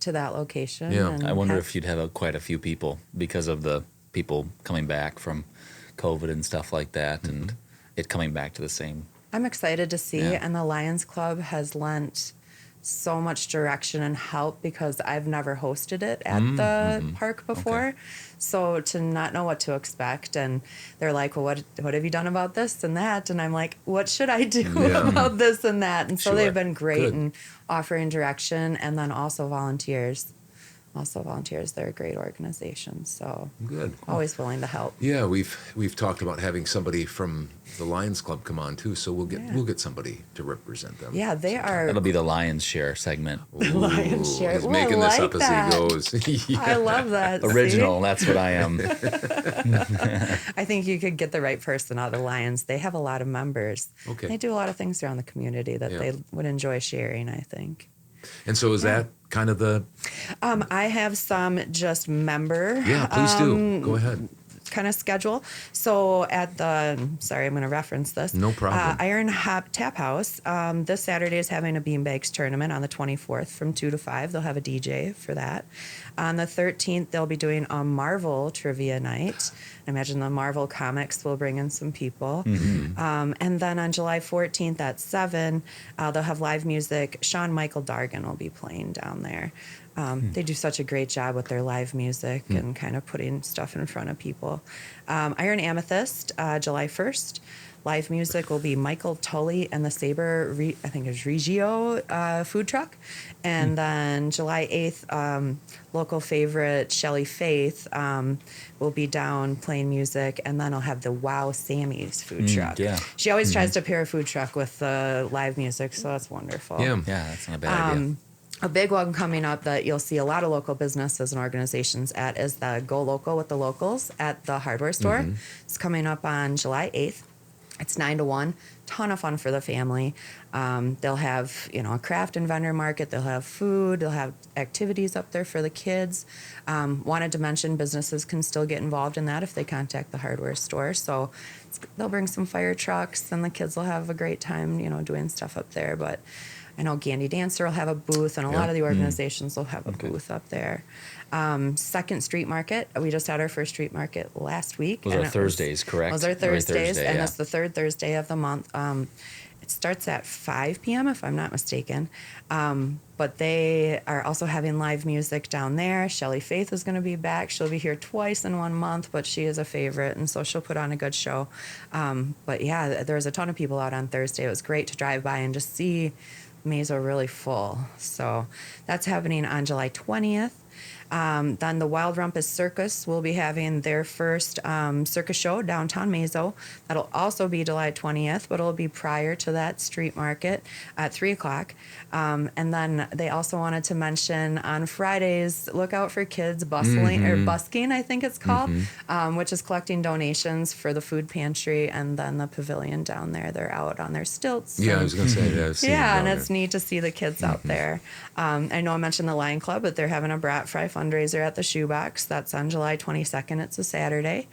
that location. Yeah. and I wonder have- if you'd have quite a few people because of the people coming back from COVID and stuff like that, and it coming back to the same. I'm excited to see, Yeah. and the Lions Club has lent so much direction and help because I've never hosted it at the park before. So to not know what to expect, and they're like, well, what have you done about this and that? And I'm like, what should I do about this and that? And so Sure. they've been great Good. in offering direction, and then also volunteers. also volunteers. They're a great organization, so Good. always willing to help. Yeah, we've talked about having somebody from the Lions Club come on too, so we'll get somebody to represent them. Yeah, they are. That'll be the Lion's Share segment. Lion's Share. He's Ooh, making I this like up that. as he goes. Yeah. I love that. see? Original, that's what I am. I think you could get the right person out of the Lions. They have a lot of members. Okay. They do a lot of things around the community that Yeah. they would enjoy sharing, I think. And so is that kind of the? I have some just member. Yeah, please do. Go ahead. Kind of schedule. So at sorry, I'm going to reference this. No problem. Iron Hop Tap House. This Saturday is having a beanbags tournament on the 24th from 2 to 5. They'll have a DJ for that. On the 13th, they'll be doing a Marvel trivia night. I imagine the Marvel comics will bring in some people. And then on July 14th at 7, they'll have live music. Sean Michael Dargan will be playing down there. They do such a great job with their live music and kind of putting stuff in front of people. Iron Amethyst, July 1st. Live music will be Michael Tully and the Saber, I think it's Regio food truck. And then July 8th, local favorite Shelly Faith will be down playing music. And then I'll have the Wow Sammy's food truck. Yeah. She always tries to pair a food truck with the live music, so that's wonderful. Yeah. Yeah, that's not a bad idea. A big one coming up that you'll see a lot of local businesses and organizations at is the Go Local with the Locals at the hardware store. It's coming up on July 8th. It's 9 to 1. Ton of fun for the family. They'll have, a craft and vendor market. They'll have food. They'll have activities up there for the kids. Wanted to mention businesses can still get involved in that if they contact the hardware store. So they'll bring some fire trucks and the kids will have a great time, doing stuff up there. But I know Gandy Dancer will have a booth, and a lot of the organizations will have a booth up there. Second Street Market. We just had our first street market last week. Those are Thursdays, correct? Those are Thursdays, Thursday, and yeah. it's the third Thursday of the month. It starts at 5 p.m., if I'm not mistaken. But they are also having live music down there. Shelly Faith is going to be back. She'll be here twice in 1 month, but she is a favorite, and so she'll put on a good show. But yeah, there was a ton of people out on Thursday. It was great to drive by and just see Mazo really full. So that's happening on July 20th. Then the Wild Rumpus Circus will be having their first circus show downtown Mazo. That'll also be July 20th, but it'll be prior to that street market at 3 o'clock. And then they also wanted to mention on Fridays, look out for kids bustling or busking, I think it's called, which is collecting donations for the food pantry and then the pavilion down there. They're out on their stilts. Yeah, I and- was going to say that. I've seen yeah, it and down it's there. neat to see the kids out there. I know I mentioned the Lion Club, but they're having a Brat Fry fundraiser at the Shoebox. That's on July 22nd. It's a Saturday.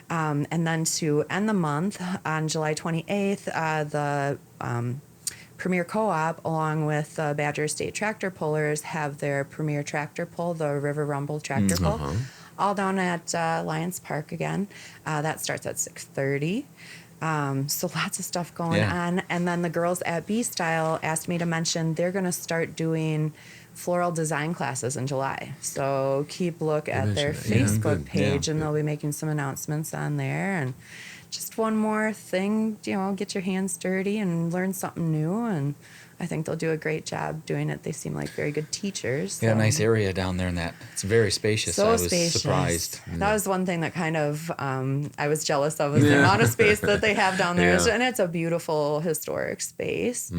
And then to end the month, on July 28th, the Premier Co-op, along with the Badger State Tractor Pullers, have their Premier Tractor Pull, the River Rumble Tractor Pull, all down at Lions Park again. That starts at 6:30. So lots of stuff going on. And then the girls at B-Style asked me to mention they're going to start doing floral design classes in July. So keep a look at their mentioned that. Yeah, Facebook good. page, and they'll be making some announcements on there. And just one more thing, get your hands dirty and learn something new. And I think they'll do a great job doing it. They seem like very good teachers. Yeah, so. nice area down there in that. It's very spacious. So I was spacious. surprised. That was one thing that kind of I was jealous of, is the amount of space that they have down there. Yeah. And it's a beautiful historic space.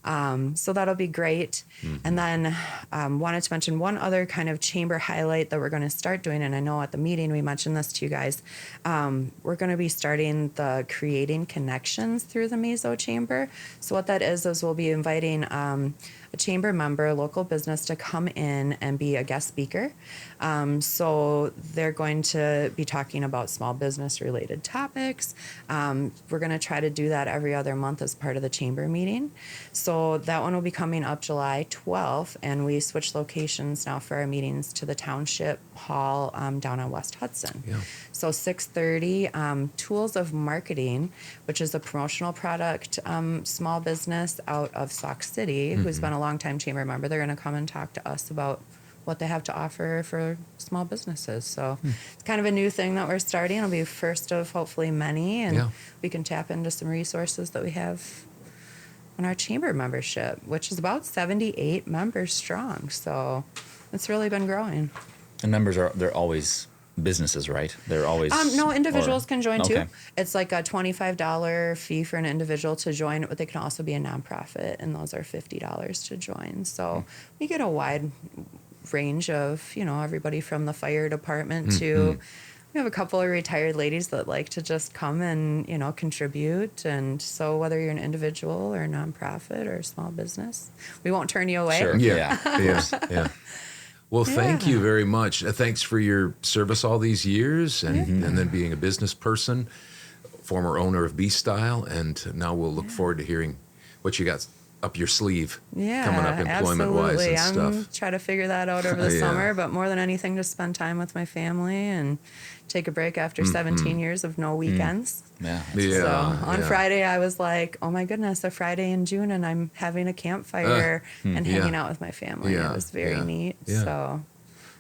So that'll be great. And then wanted to mention one other kind of chamber highlight that we're going to start doing. And I know at the meeting we mentioned this to you guys. We're going to be starting the Creating Connections through the Mazo Chamber. So what that is we'll be inviting a chamber member, a local business, to come in and be a guest speaker. So they're going to be talking about small business related topics. We're going to try to do that every other month as part of the chamber meeting. So that one will be coming up July 12th, and we switch locations now for our meetings to the Township Hall down on West Hudson. Yeah. So 6:30, Tools of Marketing, which is a promotional product small business out of Sauk City, who's been a longtime chamber member. They're going to come and talk to us about what they have to offer for small businesses. So it's kind of a new thing that we're starting. It'll be first of hopefully many, and we can tap into some resources that we have on our chamber membership, which is about 78 members strong. So it's really been growing. And members they're always businesses, right? They're always No, individuals can join too. Okay. It's like a $25 fee for an individual to join, but they can also be a nonprofit, and those are $50 to join. So we get a wide range of, everybody from the fire department to, we have a couple of retired ladies that like to just come and, contribute. And so whether you're an individual or a nonprofit or a small business, we won't turn you away. Sure. Yeah. Yeah. Well, thank you very much. Thanks for your service all these years and then being a business person, former owner of B-Style. And now we'll look forward to hearing what you got up your sleeve coming up employment-wise and stuff. I'm trying to figure that out over the summer, but more than anything, to spend time with my family and take a break after 17 years of no weekends. Yeah. So on Friday, I was like, oh my goodness, a Friday in June, and I'm having a campfire and hanging out with my family. It was very neat. Yeah. So,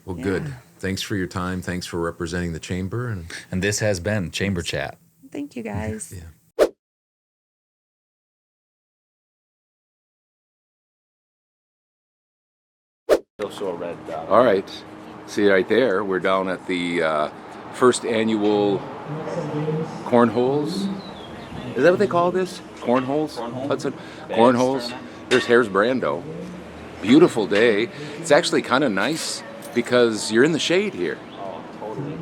well, good. Thanks for your time. Thanks for representing the chamber. And this has been Chamber Chat. Thank you, guys. Yeah. All right. See right there, we're down at the first annual cornholes. Is that what they call this? Cornholes? Hudson? Cornholes. There's Hare's Brando. Beautiful day. It's actually kind of nice because you're in the shade here.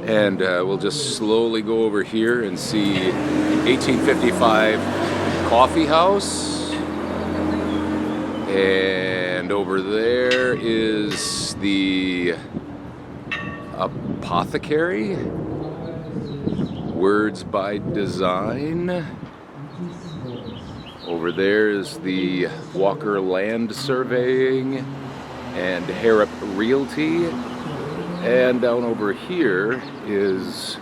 And we'll just slowly go over here and see 1855 Coffee House. And over there is the Apothecary. Words by Design. Over there is the Walker Land Surveying and Harrop Realty. And down over here is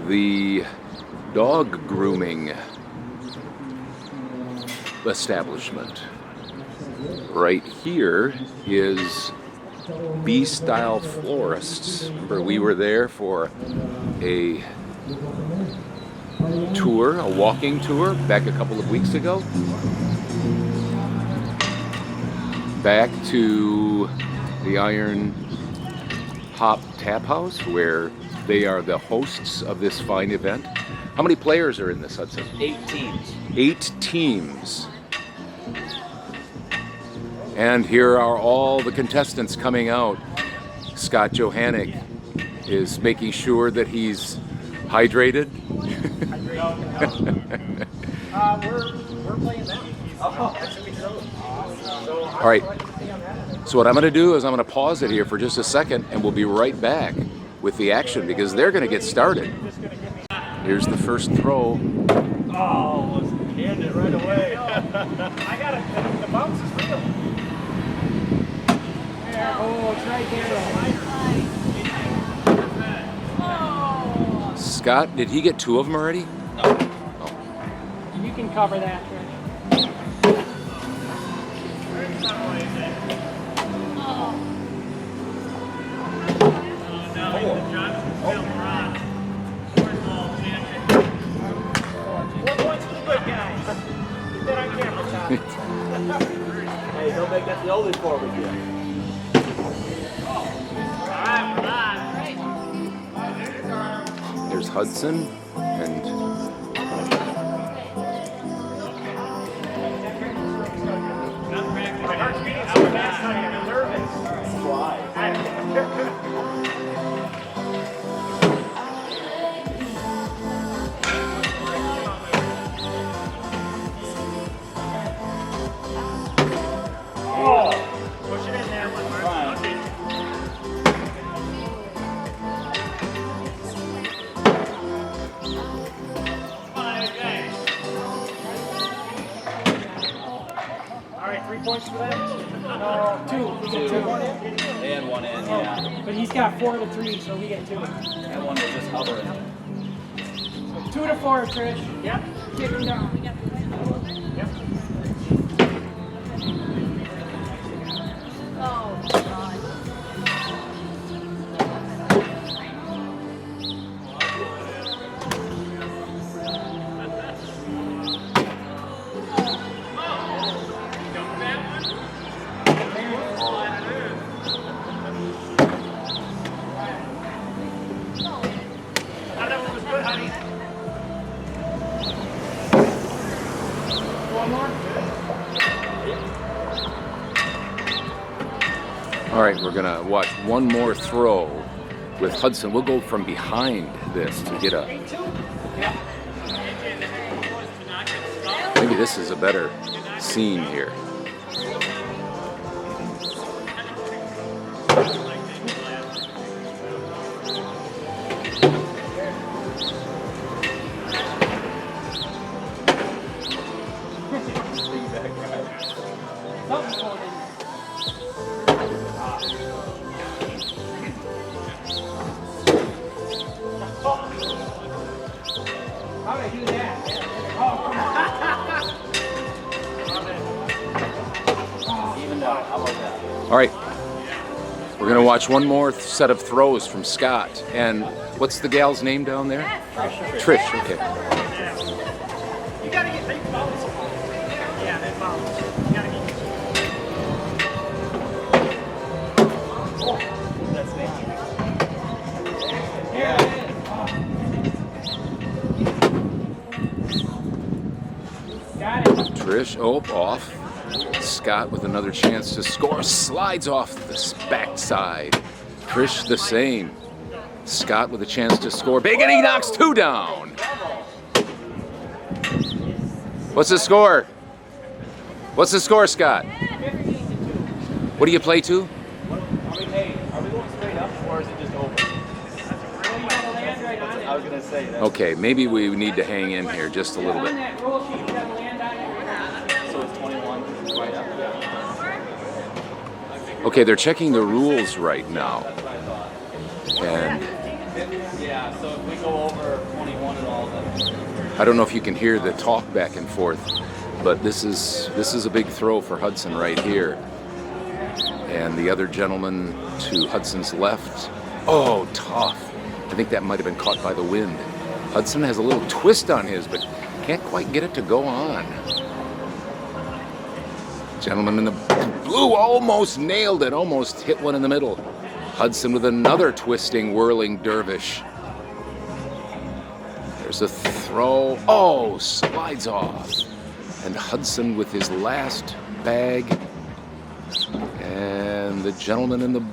the dog grooming establishment. Right here is B-Style Florists. Remember, we were there for a tour, a walking tour, back a couple of weeks ago. Back to the Iron Hop Tap House, where they are the hosts of this fine event. How many players are in this, Hudson? 8 teams. 8 teams. And here are all the contestants coming out. Scott Johanek is making sure that he's hydrated. We're playing now. All right. So what I'm going to do is I'm going to pause it here for just a second, and we'll be right back with the action because they're going to get started. Here's the first throw. Oh, canned it right away. I got it. The bounce is real. Oh, it's right there. Scott, did he get 2 of them already? No. Oh. You can cover that. Hey, don't make that the only forward yet. There's Hudson and points for that? No, 2. We get 2. And 1 in, yeah. But he's got 4 to 3, so we get 2. And 1 was just hovering. So 2 to 4, Trish. Yep. Kick him down. Yep. Oh, God. That one was good, honey. One more? All right, we're gonna watch one more throw with Hudson. We'll go from behind this to get a. Maybe this is a better scene here. How did I do that? Oh, come on. All right, we're gonna watch one more set of throws from Scott. And what's the gal's name down there? Trish. Okay. You gotta get big bounce. Yeah, that bounce. You gotta get. Oh, that's me. Here it is. Got it. Trish, off. Scott with another chance to score, slides off the backside. Trish the same. Scott with a chance to score, big, and he knocks 2 down. What's the score? What's the score, Scott? 15-2. What do you play to? Are we going straight up or is it just over? I was gonna say that. Okay, maybe we need to hang in here just a little On bit. that roll sheet, you gotta land on it. So it's 21 right up. Okay, they're checking the rules right now. That's what I thought. And Yeah, so if we go over 21 at all, then I don't know if you can hear the talk back and forth, but this is a big throw for Hudson right here. And the other gentleman to Hudson's left. Oh, tough. I think that might have been caught by the wind. Hudson has a little twist on his, but can't quite get it to go on. Gentleman in the blue almost nailed it, almost hit one in the middle. Hudson with another twisting, whirling dervish. There's a throw. Oh, slides off. And Hudson with his last bag. And the gentleman in the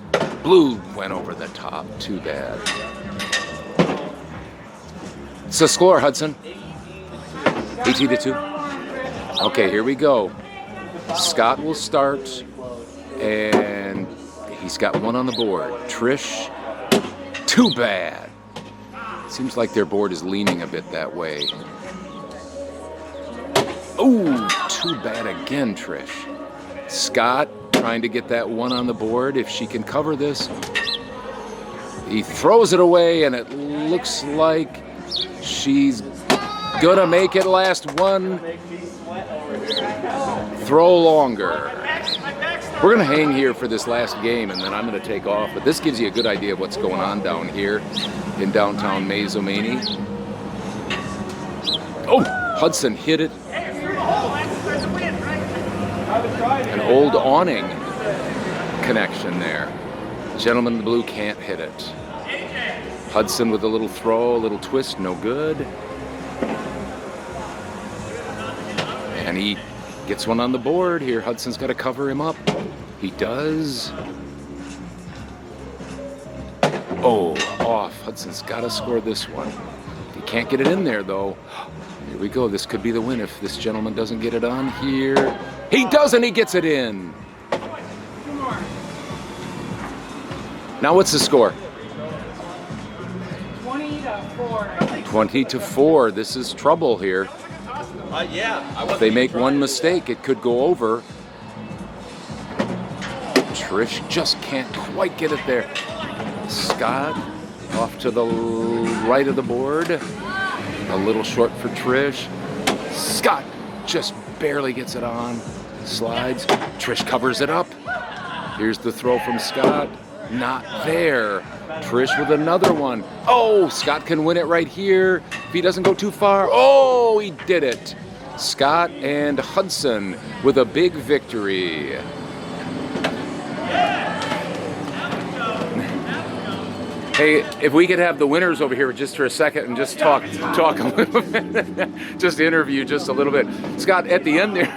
blue went over the top. Too bad. It's the score, Hudson. 18-2. Okay, here we go. Scott will start, and he's got one on the board. Trish, too bad. Seems like their board is leaning a bit that way. Oh, too bad again, Trish. Scott trying to get that one on the board. If she can cover this, he throws it away, and it looks like she's gonna make it. Last one. Throw longer. We're gonna hang here for this last game, and then I'm gonna take off. But this gives you a good idea of what's going on down here in downtown Mazomanie. Oh, Hudson hit it. An old awning connection there. The gentleman in the blue can't hit it. Hudson with a little throw, a little twist, no good. And he gets one on the board here. Hudson's got to cover him up. He does. Oh, off. Hudson's got to score this one. He can't get it in there, though. Here we go. This could be the win if this gentleman doesn't get it on here. He does, and he gets it in. Now what's the score? 20-4. 20-4. This is trouble here. If they make one mistake, it could go over. Trish just can't quite get it there. Scott off to the right of the board. A little short for Trish. Scott just barely gets it on. Slides. Trish covers it up. Here's the throw from Scott. Not there. Trish with another one. Oh, Scott can win it right here if he doesn't go too far. Oh, he did it. Scott and Hudson with a big victory. Hey, if we could have the winners over here just for a second and just talk a little bit, just interview just a little bit. Scott, at the end there.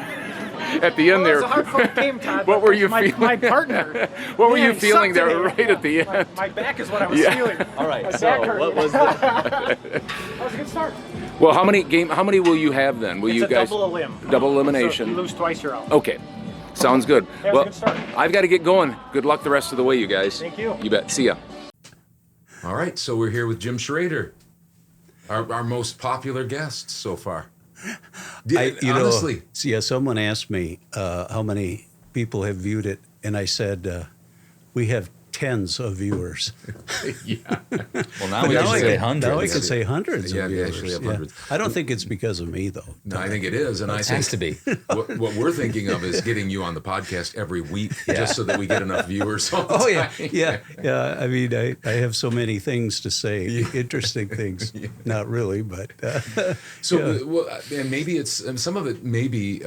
It was a hard-fought game, Todd. What were you feeling? My partner. What were you feeling there right at the end? My back is what I was feeling. All right. My So back hurt. what was the? That was a good start. Well, how many will you have then? Will It's you a guys double elim. double So elimination? you lose twice, you're out. Okay. Sounds good. That was Well, a good start. I've got to get going. Good luck the rest of the way, you guys. Thank you. You bet. See ya. All right, so we're here with Jim Schrader, our most popular guest so far. Honestly. Someone asked me how many people have viewed it, and I said, we have tens of viewers. Yeah. Well, now we can say hundreds. Now we can say hundreds Yeah, of we viewers. actually have hundreds. I don't think it's because of me, though. No, I think it is, and I It think has to be. what we're thinking of is getting you on the podcast every week, just so that we get enough viewers. All the Oh, yeah, time. yeah. I mean, I have so many things to say, interesting things. Not really, but. And maybe it's some of it. Maybe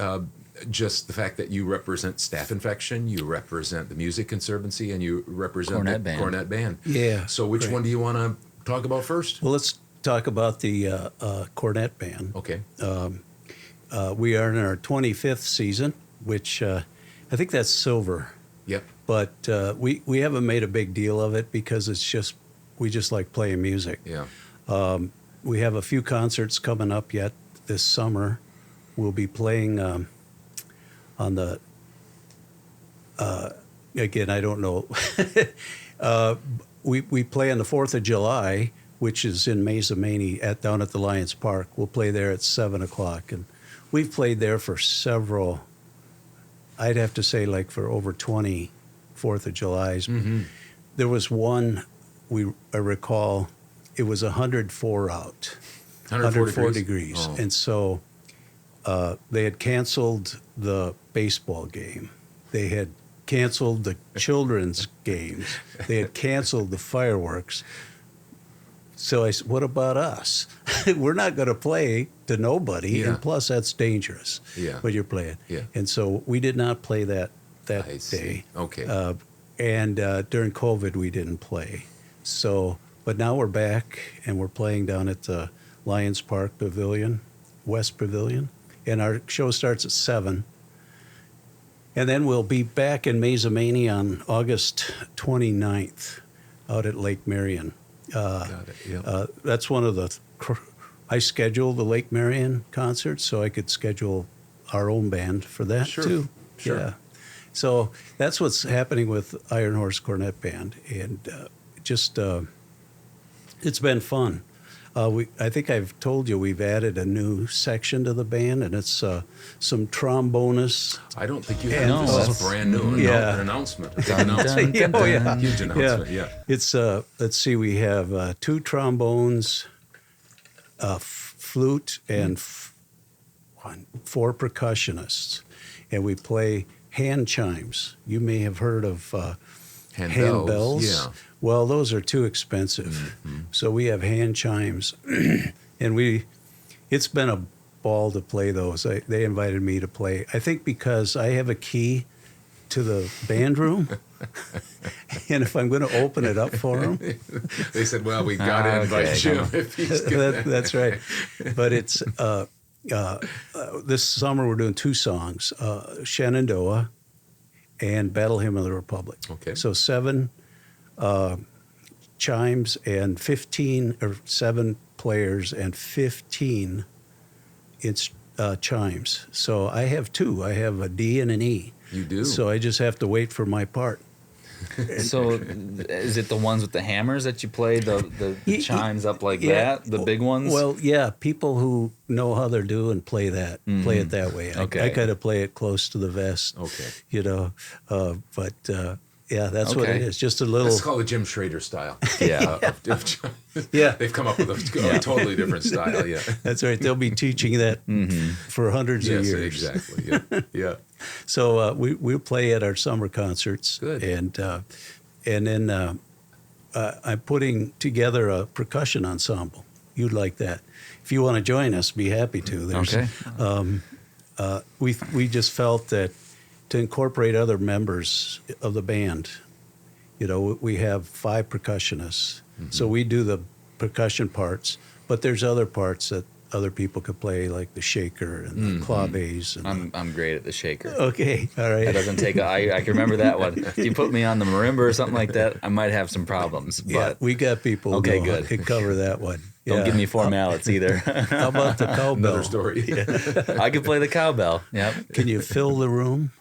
just the fact that you represent Staff Infection, you represent the Music Conservancy, and you represent Cornet the band. Cornet Band. Yeah. So which one do you want to talk about first? Well, let's talk about the Cornet Band. Okay. We are in our 25th season, which I think that's silver. Yep. But we haven't made a big deal of it because we just like playing music. Yeah. We have a few concerts coming up yet this summer. We'll be playing on the, again, I don't know. We play on the 4th of July, which is in Mazomanie down at the Lions Park. We'll play there at 7 o'clock. And we've played there for several, I'd have to say like for over 20 4th of Julys. Mm-hmm. There was one, I recall, it was 104 out. 104 degrees. Oh. And so they had canceled the baseball game. They had canceled the children's games. They had canceled the fireworks. So I said, what about us? We're not going to play to nobody. Yeah. And plus, that's dangerous when you're playing. Yeah. And so we did not play that I see. day. Okay. And during COVID, we didn't play. So, but now we're back and we're playing down at the Lions Park Pavilion, West Pavilion. And our show starts at 7. And then we'll be back in Mazomanie on August 29th out at Lake Marion. Got it. Yeah. That's one of the, I schedule the Lake Marion concerts, so I could schedule our own band for that too. Sure. Yeah. So that's what's happening with Iron Horse Cornet Band. And it's been fun. I think I've told you we've added a new section to the band, and it's some trombonists. I don't think you have. No, This is that's- brand new. Yeah. An announcement. A big announcement. Huge announcement. Yeah. It's let's see, we have 2 trombones, flute, and 4 percussionists, and we play hand chimes. You may have heard of hand bells. Yeah. Well, those are too expensive, so we have hand chimes, and it's been a ball to play those. They invited me to play. I think because I have a key to the band room. And if I'm going to open it up for them, they said, "Well, we got to invite Jim if he's good." That's right. But it's this summer we're doing 2 songs, Shenandoah and Battle Hymn of the Republic. Okay. So 7 chimes and 7 players and 15 chimes. So I have 2. I have a D and an E. You do. So I just have to wait for my part. So, is it the ones with the hammers that you play the chimes up like that, the big ones? Well, yeah, people who know how they're doing play it that way. Okay. I kind of play it close to the vest. Okay. You know, but yeah, that's what Okay. it is. Just a little. It's called the Jim Schrader style. Yeah. Yeah. They've come up with a totally different style. Yeah. That's right. They'll be teaching that for hundreds of Yes, years. exactly. Yeah. Yeah. So we'll play at our summer concerts. Good. And then I'm putting together a percussion ensemble. You'd like that. If you want to join us, be happy to. Okay. We just felt that to incorporate other members of the band, you know, we have 5 percussionists, So we do the percussion parts, but there's other parts that other people could play, like the shaker and the claw bass. And I'm great at the shaker. Okay, all right. That doesn't take. I can remember that one. If you put me on the marimba or something like that, I might have some problems. But Yeah, we got people Okay, who good. can cover that one. don't Yeah. give me four mallets either. How about the cowbell? Another story. I can play the cowbell. Yep. Can you fill the room?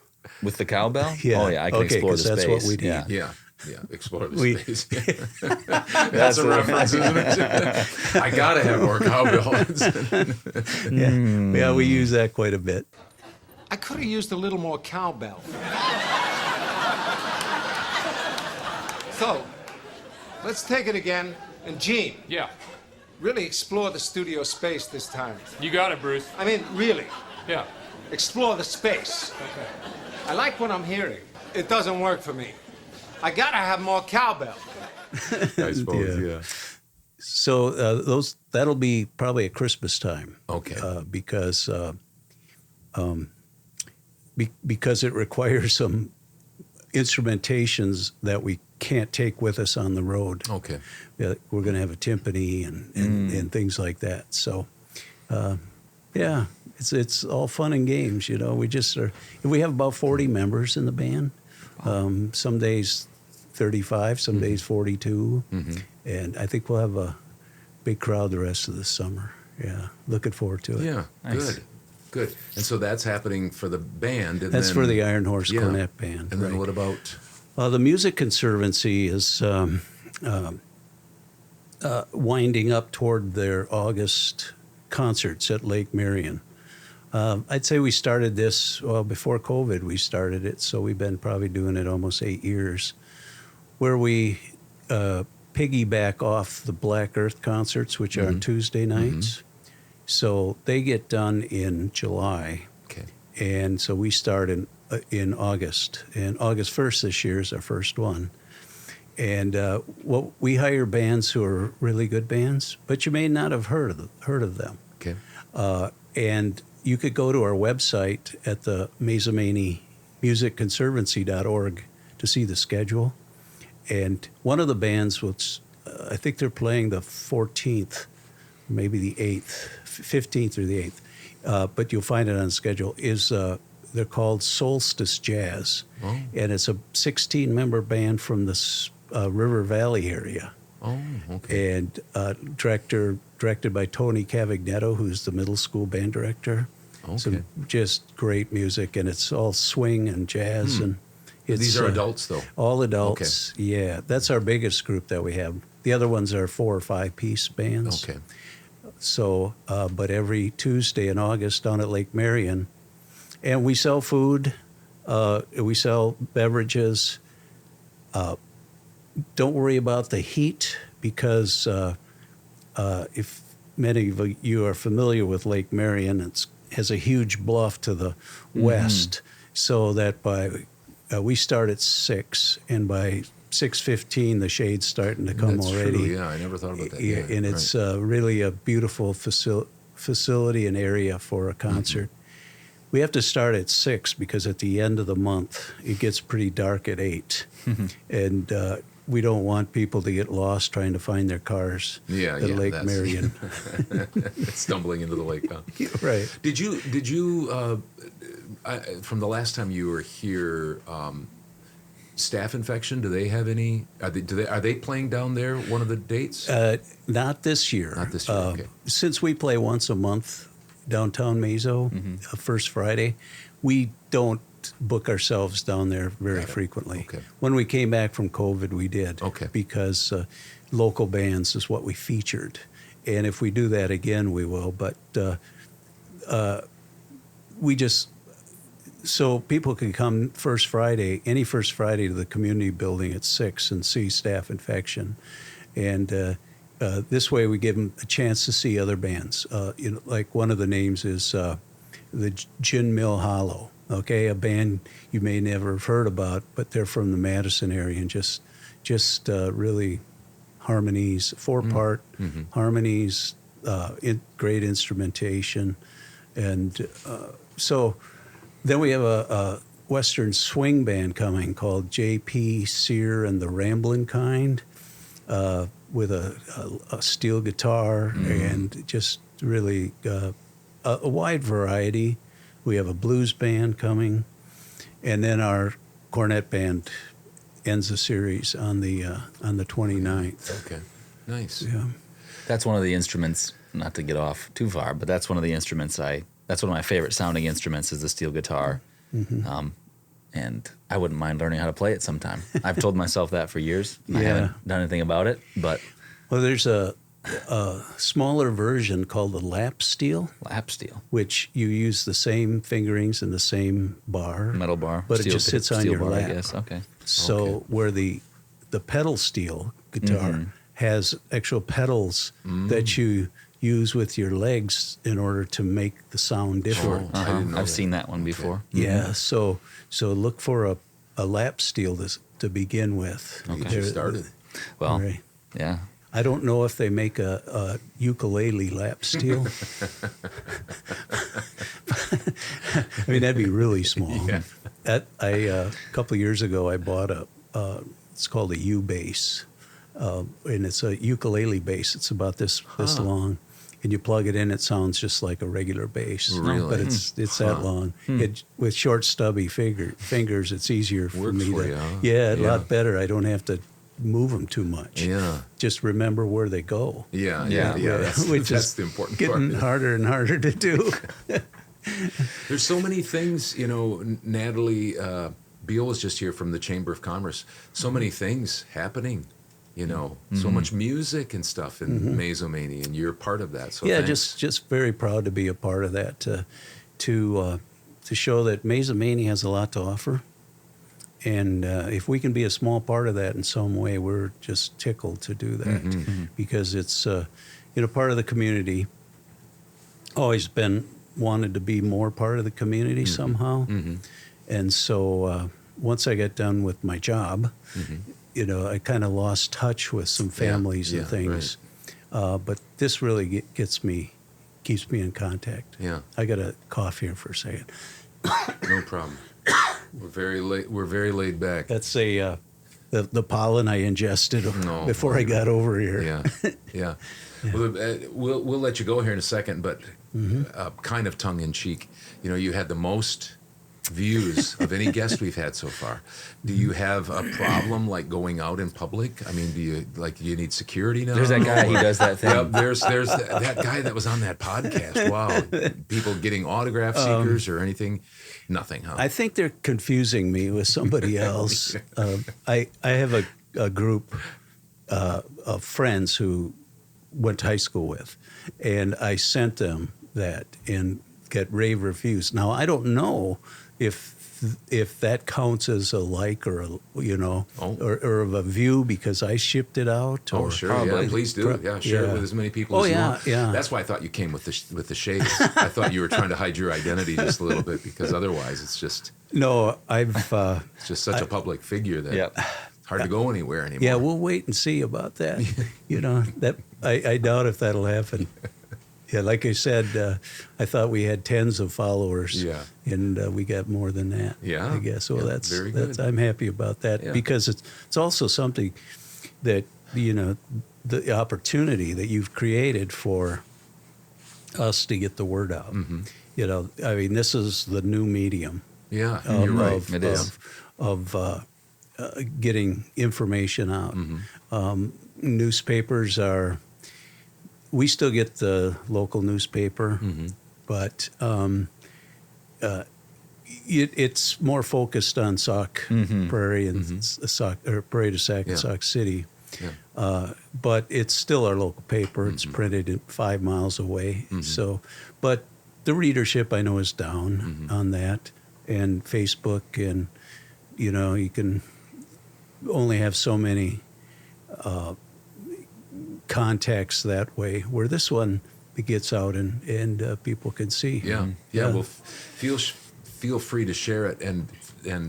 With the cowbell? Yeah. Oh yeah, I can Okay, explore 'cause the that's space. what we need. Yeah. Yeah, explore the We- space. That's a reference, isn't it? I gotta have more cowbell. Yeah, we use that quite a bit. I could have used a little more cowbell. So, let's take it again. And Gene, Yeah, really explore the studio space this time. you got it, Bruce. I mean, really, Yeah. explore the space. I like what I'm hearing. It doesn't work for me. I gotta have more cowbell. I suppose, yeah. So that'll be probably at Christmas time. Okay. Because because it requires some instrumentations that we can't take with us on the road. Okay. Yeah, we're going to have a timpani and things like that. So, yeah, it's all fun and games. You know, we have about 40 members in the band. Some days 35, some days 42, and I think we'll have a big crowd the rest of the summer. Yeah, looking forward to it. Yeah, Nice. good. And so that's happening for the band. And That's then, for the Iron Horse yeah. Cornet Band. And then right. what about? The Music Conservancy is winding up toward their August concerts at Lake Marion. I'd say we started this, before COVID we started it, so we've been probably doing it almost 8 years, where we piggyback off the Black Earth concerts, which are on Tuesday nights. So they get done in July. Okay. And so we start in August. And August 1st this year is our first one. And we hire bands who are really good bands, but you may not have heard of them. Okay. And you could go to our website at the Mazomanie Music Conservancy.org to see the schedule. And one of the bands, I think they're playing the 14th, maybe the 8th, 15th or the 8th, but you'll find it on the schedule, they're called Solstice Jazz. Oh. And it's a 16-member band from the River Valley area. Oh, okay. And directed by Tony Cavagnetto, who's the middle school band director. Okay. Some just great music, and it's all swing and jazz. And These are adults, though? All adults, yeah. That's our biggest group that we have. The other ones are 4 or 5 piece bands. Okay. So, but every Tuesday in August down at Lake Marion, and we sell food, we sell beverages. Don't worry about the heat, because if many of you are familiar with Lake Marion, it has a huge bluff to the west, so that we start at 6, and by 6:15 the shade's starting to come That's already. true, yeah. I never thought about that. Yeah, and it's really a beautiful facility and area for a concert. We have to start at 6 because at the end of the month it gets pretty dark at 8, and we don't want people to get lost trying to find their cars at Lake Marion. Stumbling into the lake, huh? Right. Did you from the last time you were here, staph infection? Do they have any? Are they playing down there one of the dates? Not this year. Not this year. Okay. Since we play once a month downtown Mazo, first Friday, we don't book ourselves down there very frequently. Okay. When we came back from COVID, we did. Okay. Because local bands is what we featured. And if we do that again, we will. But we just, so people can come any first Friday to the community building at 6 and see Staph Infection. And this way we give them a chance to see other bands. Like one of the names is the Gin Mill Hollow. Okay, a band you may never have heard about, but they're from the Madison area, and just really harmonies, 4-part harmonies, great instrumentation, and so then we have a Western swing band coming called J.P. Sear and the Ramblin' Kind. with a steel guitar and just really a wide variety. We have a blues band coming, and then our cornet band ends the series on the 29th. Okay, nice. Yeah. That's one of the instruments, not to get off too far, but that's one of the instruments that's one of my favorite sounding instruments is the steel guitar. And I wouldn't mind learning how to play it sometime. I've told myself that for years. And I haven't done anything about it, but. Well, there's a smaller version called the lap steel. Lap steel. Which you use the same fingerings and the same bar. Metal bar. But it just sits on your bar, lap. I guess. Okay. So where the pedal steel guitar has actual pedals that you use with your legs in order to make the sound different. I've seen that one before. Yeah, so look for a lap steel to begin with. Okay. You started. Well, right. Yeah. I don't know if they make a ukulele lap steel. I mean, that'd be really small. Yeah. A couple of years ago, I bought it's called a U-bass, and it's a ukulele bass. It's about this long, and you plug it in, it sounds just like a regular bass. Really? But it's that long. With short, stubby fingers, it's easier for me for to. you, huh? Yeah, a lot better. I don't have to move them too much. Yeah. Just remember where they go. Yeah. Which That's is the important getting part. harder and harder to do. There's so many things, Natalie Beal was just here from the Chamber of Commerce. So many things happening, so much music and stuff in Mazomanie, and you're part of that. So yeah, thanks. just very proud to be a part of that, to show that Mazomanie has a lot to offer. And if we can be a small part of that in some way, we're just tickled to do that because it's, part of the community. Always been wanted to be more part of the community somehow. And so once I got done with my job, I kind of lost touch with some families and things. Right. But this really keeps me in contact. Yeah. I got a cough here for a second. No problem. We're very laid back. That's the pollen I ingested before I got over here. Yeah. Well, we'll let you go here in a second, but kind of tongue in cheek. You had the most views of any guest we've had so far. Do you have a problem like going out in public? I mean, do you need security now? There's that guy who does that thing. Yep, there's that guy that was on that podcast. Wow. People getting autograph seekers or anything? Nothing, huh? I think they're confusing me with somebody else. I have a group of friends who went to high school with, and I sent them that and get rave reviews. Now, I don't know if that counts as a like or or of a view because I shipped it out. Oh, sure, yeah, please do. Share it with as many people as you want. Yeah. That's why I thought you came with the shades. I thought you were trying to hide your identity just a little bit because otherwise it's just it's just such a public figure that it's hard to go anywhere anymore. Yeah, we'll wait and see about that. That I doubt if that'll happen. Yeah, like I said, I thought we had tens of followers. Yeah. And we got more than that. Yeah. I guess. Well, that's very good. I'm happy about that because it's also something that the opportunity that you've created for us to get the word out. I mean, this is the new medium. Yeah, you're right. It is Of getting information out. Newspapers are. We still get the local newspaper, but it's more focused on Sauk Prairie and Prairie du Sac and Sauk City. Yeah. But it's still our local paper. It's printed 5 miles away. So, but the readership I know is down on that, and Facebook, and you can only have so many. Contacts that way, where this one it gets out and people can see. Yeah. Well, feel free to share it, and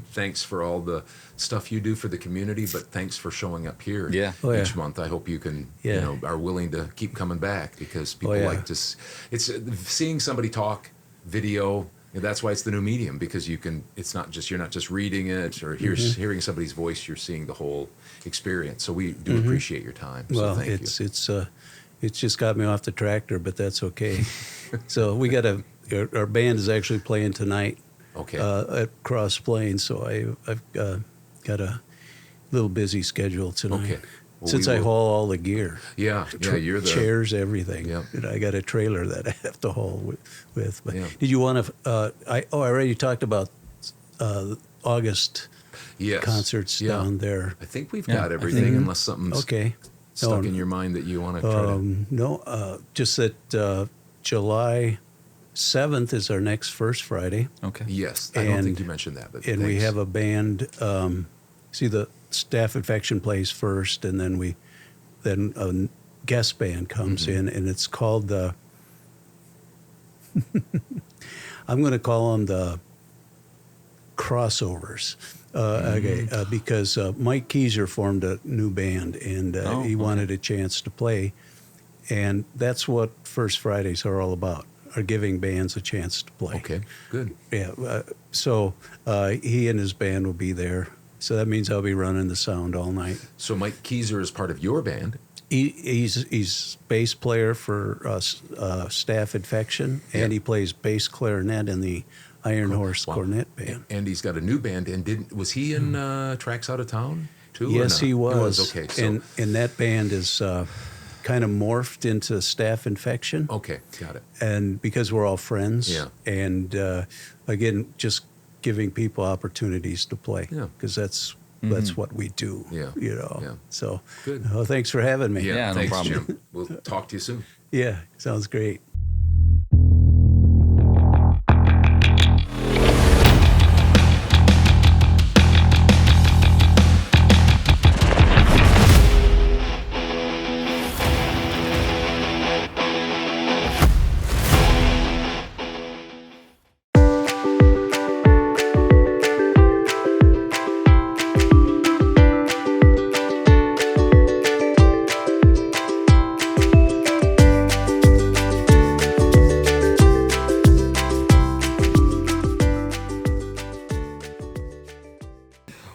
thanks for all the stuff you do for the community. But thanks for showing up here each month. I hope you can are willing to keep coming back because people like to. It's seeing somebody talk, video, Yeah, that's why it's the new medium, because you can. It's not just, you're not just reading it or hearing somebody's voice. You're seeing the whole experience. So we do appreciate your time. So Well, thank you. it's just got me off the tractor, but that's okay. So we got our band is actually playing tonight. Okay. At Cross Plains, so I've got a little busy schedule tonight. Okay. Well, Since we I will- haul all the gear. Yeah, you're the chairs, everything. Yep. And I got a trailer that I have to haul with. But Yeah. did you want to? I already talked about August yes. concerts Yeah. down there. I think we've got everything, unless something's Okay. stuck No, in your mind that you want to try to. No, just that July 7th is our next First Friday. Okay. Yes, I don't think you mentioned that, but And we thanks. have a band. See, the Staff Infection plays first, and then a guest band comes in, and it's called the. I'm going to call them the Crossovers. Because Mike Keyser formed a new band, and he wanted a chance to play, and that's what First Fridays are all about, are giving bands a chance to play. Okay, good. Yeah, so he and his band will be there, so that means I'll be running the sound all night. So Mike Keyser is part of your band. He's bass player for Staff Infection, and he plays bass clarinet in the Iron Horse Cornet Band. And he's got a new band. And was he in Tracks Out of Town too? or Yes, not? he was. Okay, so And that band is kind of morphed into Staff Infection. okay, got it. And because we're all friends, Yeah. and again, just giving people opportunities to play, Yeah. because that's what we do. Yeah. Yeah. So, Good. Oh, thanks for having me. Yeah, no thanks, problem. Jim. We'll talk to you soon. Yeah, sounds great.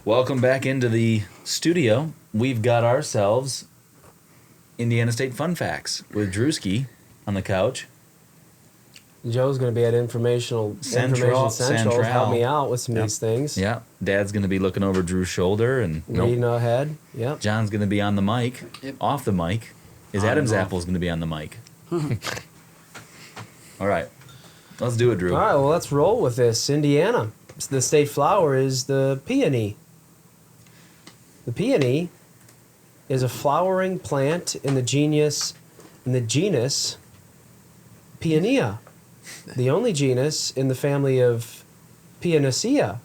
Welcome back into the studio. We've got ourselves Indiana State Fun Facts with Drewski on the couch. Joe's going to be at Information Central. Help me out with some of these things. Yeah. Dad's going to be looking over Drew's shoulder and Reading ahead. Yep. John's going to be on the mic, off the mic. Is Adam's Apple's going to be on the mic. All right. Let's do it, Drew. All right, well, let's roll with this. Indiana. The state flower is the peony. The peony is a flowering plant in the genus Peonia, the only genus in the family of Peonaceae.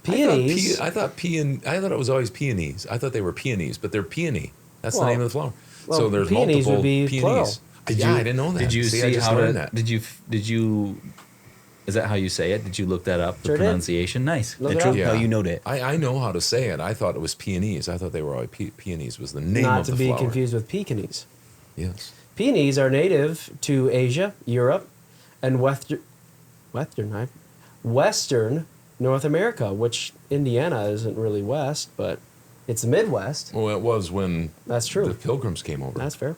Peonies. I thought it was always peonies. I thought they were peonies, but they're peony. That's Well, the name of the flower. well, so there's peonies multiple would be peonies. plural. I didn't know that. Did you see I just how learned to? that. Did you? Is that how you say it? Did you look that up? The Sure did. pronunciation. Nice. Look it True. up. How you know that? I know how to say it. I thought it was peonies. I thought they were always peonies was the name Not of to the be flower. confused with peonies. Yes. Peonies are native to Asia, Europe, and Western North America, which Indiana isn't really west, but it's the Midwest. Well, it was when That's true. the Pilgrims came over. That's fair.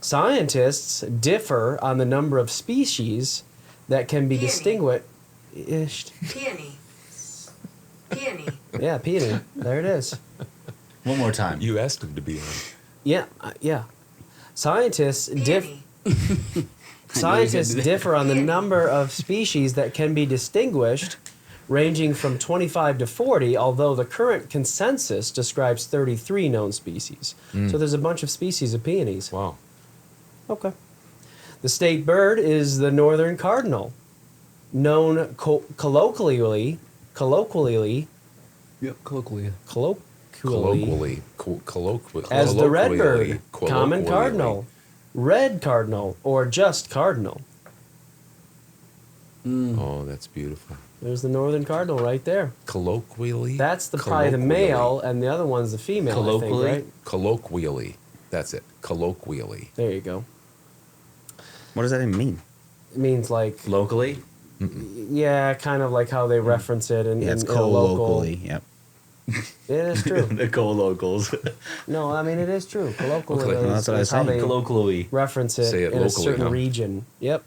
Scientists differ on the number of species that can be distinguished. Peony. Peony. Yeah, peony. There it is. One more time. You asked him to be on. Yeah, yeah. Scientists differ on the number of species that can be distinguished, ranging from 25 to 40, although the current consensus describes 33 known species. So there's a bunch of species of peonies. Wow. Okay. The state bird is the northern cardinal, known colloquially Yep, colloquially. as the red bird, colloquially. common cardinal, red cardinal, or just cardinal. Oh, that's beautiful. There's the northern cardinal right there. Colloquially. That's probably the male, and the other one's the female, I think, Colloquially? right? Colloquially. That's it. Colloquially. There you go. What does that even mean? means like Locally? yeah, kind of like how they reference it in, Yeah, it's in a local. locally. Yep. It is true. The co-locals. No, I mean it is true. Colloquially, Well, that's what I was how saying. they Colloquially. reference it, Say it in a locally, certain huh? region. Yep.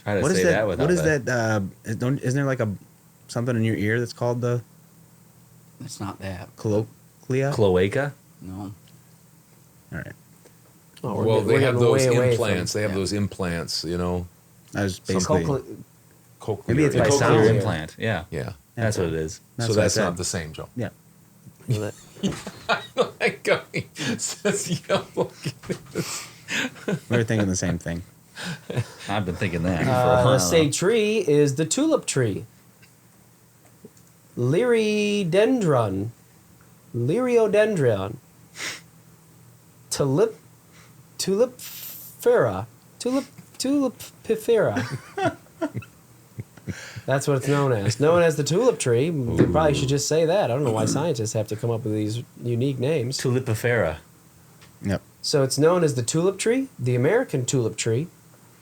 Try to What say is that that? without What is that. Isn't there like a something in your ear that's called the It's not that. colloquia? Cloaca? No. All right. Oh, Well, they have those way away implants. from- They have yeah. those implants, you know. I was Some basically. Cochlear. Maybe it's by Cochlear sound. implant. Yeah. Yeah. That's what it is. So what I that's said. not the same, Joe. Yeah. That guy says yellow. We were thinking the same thing. I've been thinking that for a while. The state tree is the tulip tree. Lyridendron. Lyriodendron. Tulipifera. Tulipifera. That's what it's known as. Known as the tulip tree. They probably should just say that. I don't know why scientists have to come up with these unique names. Tulipifera. Yep. So it's known as the tulip tree, the American tulip tree,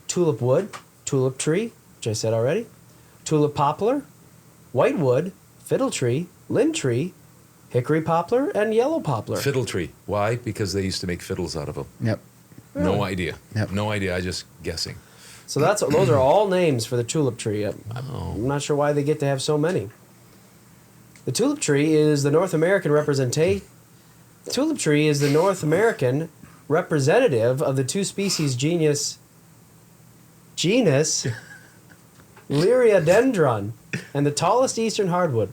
tulip wood, tulip tree, which I said already, tulip poplar, whitewood, fiddle tree, linn tree, hickory poplar, and yellow poplar. Fiddle tree. Why? Because they used to make fiddles out of them. Yep. No idea. Yep. No idea. I just guessing. So those are all names for the tulip tree. I'm not sure why they get to have so many. The tulip tree is the North American tulip tree is the North American representative of the two species genus Lyriodendron and the tallest eastern hardwood.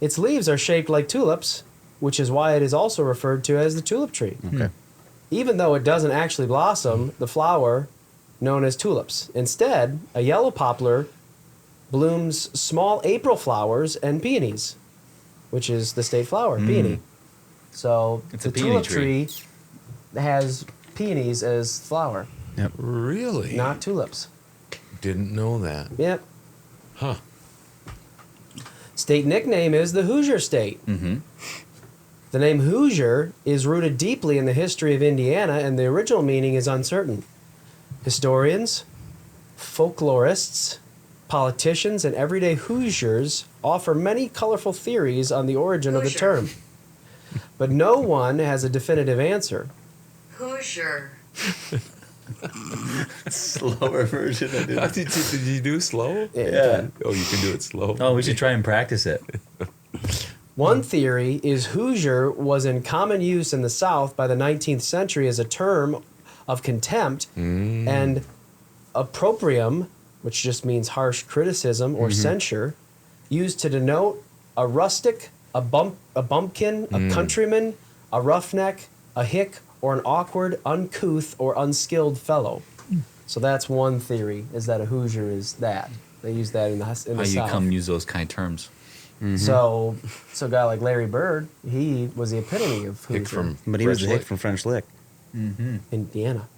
Its leaves are shaped like tulips, which is why it is also referred to as the tulip tree. Okay. Even though it doesn't actually blossom, the flower known as tulips. Instead, a yellow poplar blooms small April flowers and peonies, which is the state flower, peony. So It's the a peony tulip tree. tree has peonies as flower, Really? not tulips. Didn't know that. Yep. Huh. State nickname is the Hoosier State. Mm-hmm. The name Hoosier is rooted deeply in the history of Indiana, and the original meaning is uncertain. Historians, folklorists, politicians, and everyday Hoosiers offer many colorful theories on the origin of the term. But no one has a definitive answer. Hoosier. Slower version of it. Did you do slow? Yeah. Oh, you can do it slow. Oh, we should try and practice it. One theory is Hoosier was in common use in the South by the 19th century as a term of contempt, and opprobrium, which just means harsh criticism or censure, used to denote a rustic, a bumpkin, a countryman, a roughneck, a hick, or an awkward, uncouth, or unskilled fellow. So that's one theory, is that a Hoosier is that. They use that in the How South. you come use those kind of terms. So a guy like Larry Bird, he was the epitome of Hoosier. But he was a hick from French Lick. Indiana.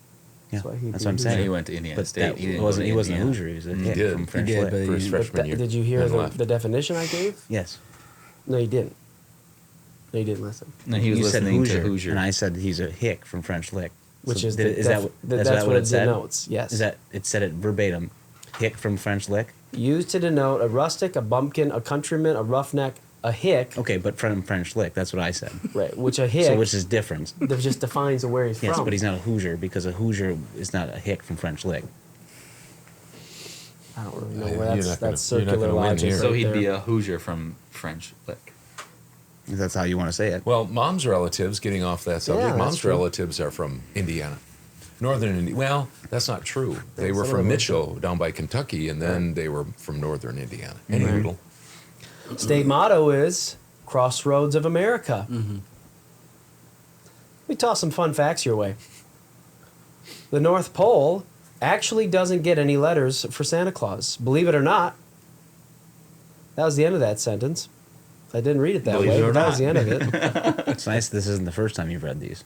Yeah, why he'd that's be what I'm a saying. He went to Indiana But State. that He didn't wasn't, go to he wasn't a Indiana. Hoosier. He was a He hick did. from He French did, Lick. but For his freshman year. Did you hear and left. the definition I gave? Yes. No, you didn't. No, you didn't listen. No, he was You said listening Hoosier, to Hoosier. and I said he's a hick from French Lick. Which So is did- the is that def- what- the- that's that's what what it said? denotes, yes. Is that it said it verbatim? Hick from French Lick. Used to denote a rustic, a bumpkin, a countryman, a roughneck, a hick. Okay, but from French Lick. That's what I said. Right, which a hick So which is different? that just defines where he's Yes, from. but he's not a Hoosier because a Hoosier is not a hick from French Lick. I don't really know You're where not that's gonna- that's you're not circular gonna win logic. here. So right he'd be there. a Hoosier from French Lick. If that's how you want to say it. Well, mom's relatives, getting off that subject, Yeah, that's mom's true. relatives are from Indiana. Northern Indiana. Well, that's not true. They were some of from them are Mitchell down by Kentucky, and then they were from northern Indiana. Anyway, State motto is Crossroads of America. Let me toss some fun facts your way. The North Pole actually doesn't get any letters for Santa Claus. Believe it or not. That was the end of that sentence. I didn't read it that Believe way, it or but that not. was the end of it. It's nice this isn't the first time you've read these.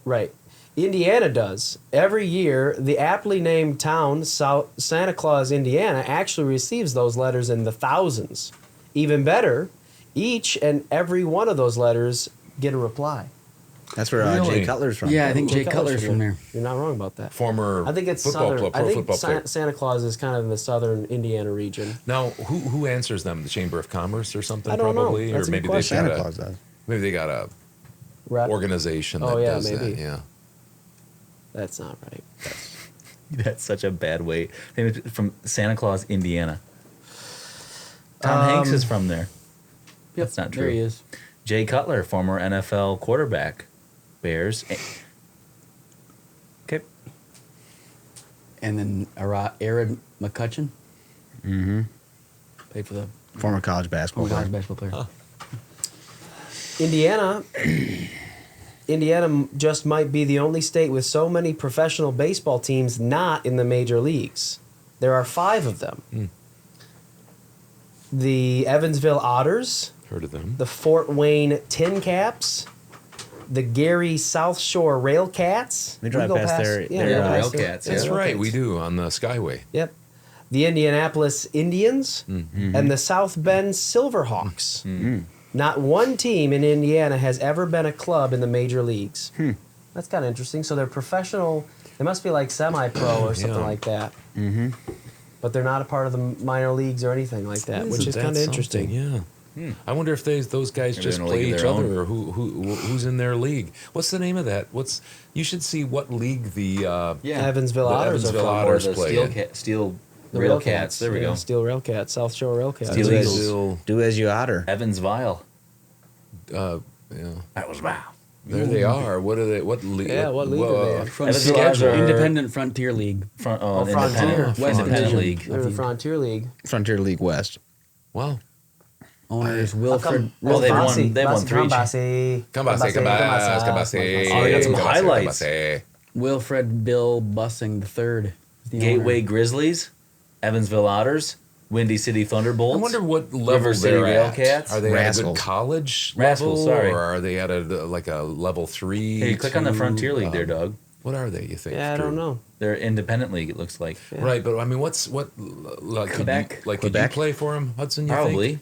Right. Indiana does. Every year, the aptly named town, Santa Claus, Indiana, actually receives those letters in the thousands. Even better, each and every one of those letters get a reply. That's where Really? Jay Cutler's from. Yeah, I think Jay Cutler's from there. You're not wrong about that. Former I think it's football southern. pro I think football player. Santa Claus is kind of in the southern Indiana region. Now, who answers them? The Chamber of Commerce or something, I don't know. probably, That's or a maybe good they question. got Santa Claus does. maybe they got a Rep. organization that Oh, yeah, does maybe. that. Yeah. That's not right. That's such a bad way. Maybe from Santa Claus, Indiana. Tom Hanks is from there. Yep, That's not true. There he is. Jay Cutler, former NFL quarterback, Bears. Okay. And then Aaron McCutcheon. Mm-hmm. Played for the Former college basketball college player. basketball player. Indiana just might be the only state with so many professional baseball teams not in the major leagues. There are 5 of them. The Evansville Otters, Heard of them? the Fort Wayne Tin Caps, the Gary South Shore Railcats. We drive go past their we go past it. Railcats, That's Yeah, right. Railcats. We do on the Skyway. Yep. The Indianapolis Indians Mm-hmm. and the South Bend Silverhawks. Not one team in Indiana has ever been a club in the major leagues. That's kind of interesting. So they're professional. They must be like semi-pro or something Yeah. like that. Mm-hmm. But they're not a part of the minor leagues or anything like that, which is Isn't kind that of interesting. something? Yeah. I wonder if those guys Maybe just they're in a play league of each their other, own. or who's in their league. What's the name of that? You should see what league the Evansville the Otters Evansville are from. Otters Or the play Steel, in. Steel The Railcats. There we yeah, go. Steel Railcats, South Shore Railcats. Steel Do as, Eagles. do as you otter. Evansville. Yeah. That was wow. There they are. What are they? What league? Yeah, what league are they in? Evansville Otters are Independent Frontier League. Frontier. Independent West Frontier. Division League. They're the Frontier League. Frontier League West. Wow. Owners Wilfred. Well, they've won 3. Cabase. Oh, they got some highlights. Wilfred Bill Bussing III. is the Gateway owner. Grizzlies, Evansville Otters, Windy City Thunderbolts. I wonder what level River City they're at. Railcats. Are they at a good Rascals. college Rascals, level, sorry. or are they at a level 3? Hey, click on the 2? Frontier League there, Doug. What are they? You think? Yeah, I Drew? don't know. They're independent league. It looks like Right, but I mean, like Quebec? Could you Quebec? play for them, Hudson? You probably Think?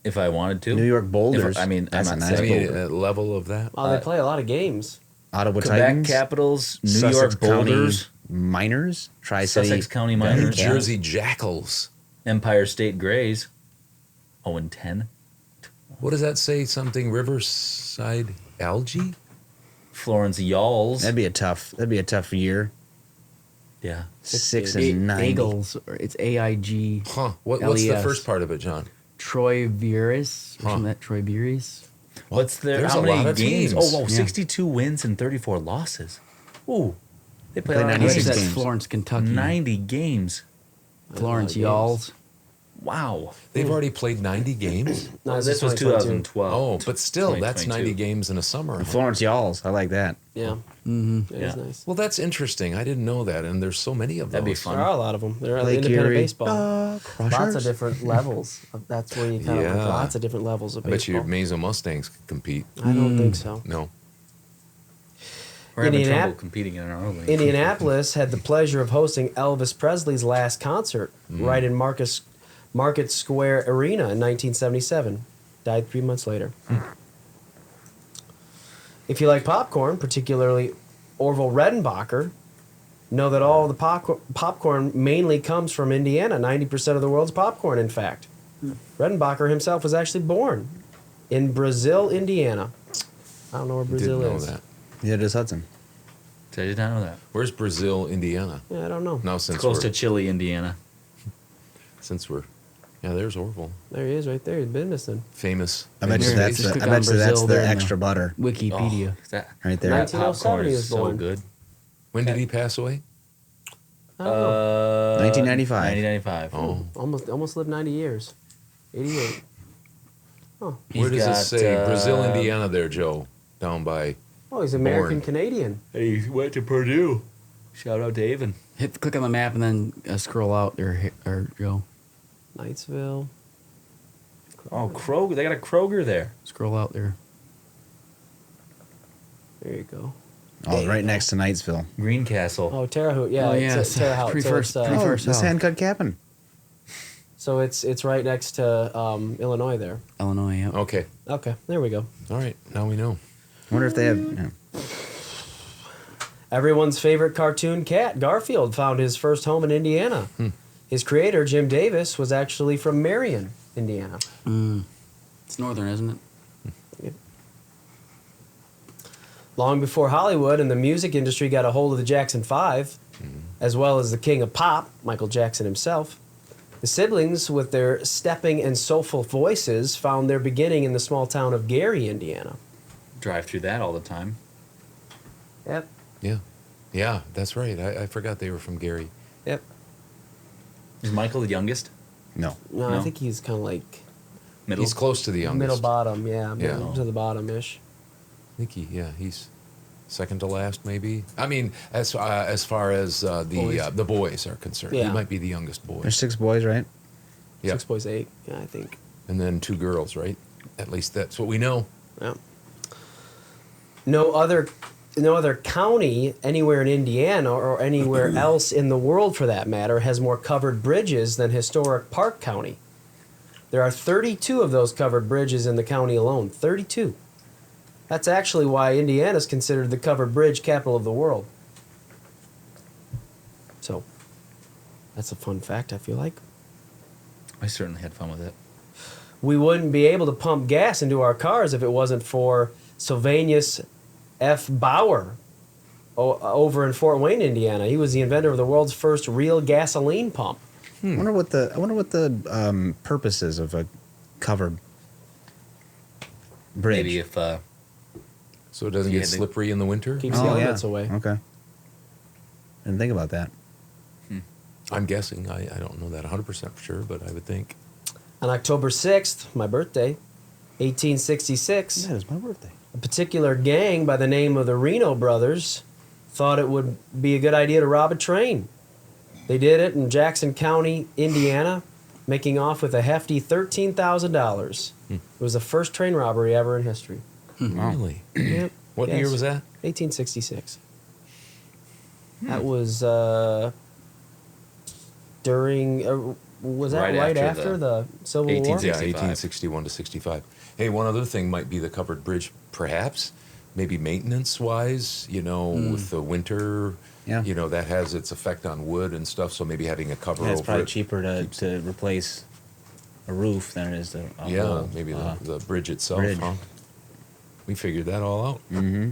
if I wanted to. New York Boulders. I mean, that's I'm a not nice I saying- mean, boulder. a level of that. Oh, they play a lot of games. Ottawa Quebec Titans. Capitals, New Sussex York County Boulders, Miners. Tri-City. Sussex County New Miners, Jersey Jackals. Empire State Grays, 0-10. What does that say? Something Riverside Algae? Florence Yalls. That'd be a tough year. Yeah. 6-9. Eagles. Or it's AIG. Huh? What's the LES. first part of it, John? Troy Vieres. Or Huh. something like that. Troy Vieres. What's their There's how a many lot of games? teams. Oh, Yeah. 62 wins and 34 losses. Ooh. They play Play a lot of 96 games. That's games. Florence, Kentucky. 90 games. Florence games. Yalls. Wow. They've already played 90 games. No, This was 2022. 2012. Oh, but still, that's 90 2022. games in a summer. huh? Florence Yalls. I like that. Yeah. Mm-hmm. It is Yeah. nice. Well, that's interesting. I didn't know that, and there's so many of those. That'd be There fun. are a lot of them. There are Lake independent Erie. baseball. Lots of different levels. That's where you kind of Yeah. lots of different levels of I bet you baseball. Mazo Mustangs could compete. I don't think so. No. We're having Indianap- trouble competing in our own league. Indianapolis had the pleasure of hosting Elvis Presley's last concert right in Market Square Arena in 1977. Died 3 months later. If you like popcorn, particularly Orville Redenbacher, know that all the popcorn mainly comes from Indiana. 90% of the world's popcorn, in fact. Redenbacher himself was actually born in Brazil, Indiana. I don't know where Brazil Didn't know is. that. Yeah, it is Hudson. I did not know that. Where's Brazil, Indiana? Yeah, I don't know. Now It's since close we're to Chile, Indiana. yeah, there's Orville, There he is, right there. He's been missing. famous. I bet you There, that's just the, click I on bet you that's Brazil the there in the- extra butter Wikipedia. That, right there. that 1907 popcorn he is was so born. good. When did he pass away? I don't know. 1995. 1995. Oh, Almost lived 90 years. 88. where He's does it got, say Brazil, Indiana? There, Joe, down by. Oh, he's American Born. Canadian. He went to Purdue. Shout out to Avon. Click on the map and then scroll out there, or Joe. Knightsville. Oh, Kroger. They got a Kroger there. Scroll out there. There you go. Oh, right next to Knightsville. Greencastle. Oh, Terre Haute. Yeah, Oh, it's yes. Terre Haute. Pretty So first- it's, pretty Oh, first this south. hand cut cabin. so it's right next to Illinois there. Illinois, yep. Okay, Okay, there we go. all right. Now we know. I wonder if they have. Everyone's favorite cartoon cat, Garfield, found his first home in Indiana. His creator, Jim Davis, was actually from Marion, Indiana. It's northern, isn't it? Yep. Long before Hollywood and the music industry got a hold of the Jackson 5, as well as the king of pop, Michael Jackson himself, the siblings, with their stepping and soulful voices, found their beginning in the small town of Gary, Indiana. Drive through that all the time. Yep. Yeah, that's right. I forgot they were from Gary. Yep. Is Michael the youngest? No. No, I think he's kind of like Middle? He's close to the youngest. middle bottom, yeah, Yeah. middle to the bottom-ish. I think he's second to last, maybe. I mean, as far as the boys are concerned, he Yeah. might be the youngest boy. There's 6 boys, right? Yeah. 6 boys, 8, yeah, I think. And then 2 girls, right? At least that's what we know. Yeah. No other county anywhere in Indiana or anywhere else in the world, for that matter, has more covered bridges than historic Park County. There are 32 of those covered bridges in the county alone. 32. That's actually why Indiana is considered the covered bridge capital of the world. So, that's a fun fact, I feel like. I certainly had fun with it. We wouldn't be able to pump gas into our cars if it wasn't for Sylvanus F. Bauer over in Fort Wayne, Indiana. He was the inventor of the world's first real gasoline pump. I wonder what the purpose is of a covered bridge. Maybe if so it doesn't get slippery in the winter. Keeps the elements away. Okay. Didn't think about that. I'm guessing. I don't know that 100% for sure, but I would think. On October 6th, my birthday, 1866, That is my birthday. a particular gang by the name of the Reno Brothers thought it would be a good idea to rob a train. They did it in Jackson County, Indiana, making off with a hefty $13,000. It was the first train robbery ever in history. Really? Yep. What year was that? 1866. That was during. Was that right after the Civil War? Yeah, 1861 to 65. Hey, one other thing might be the covered bridge, perhaps. Maybe maintenance-wise, with the winter, that has its effect on wood and stuff. So maybe having a cover over it. It's probably cheaper to replace a roof than it is to maybe the bridge itself. Bridge. Huh? We figured that all out. Mm-hmm.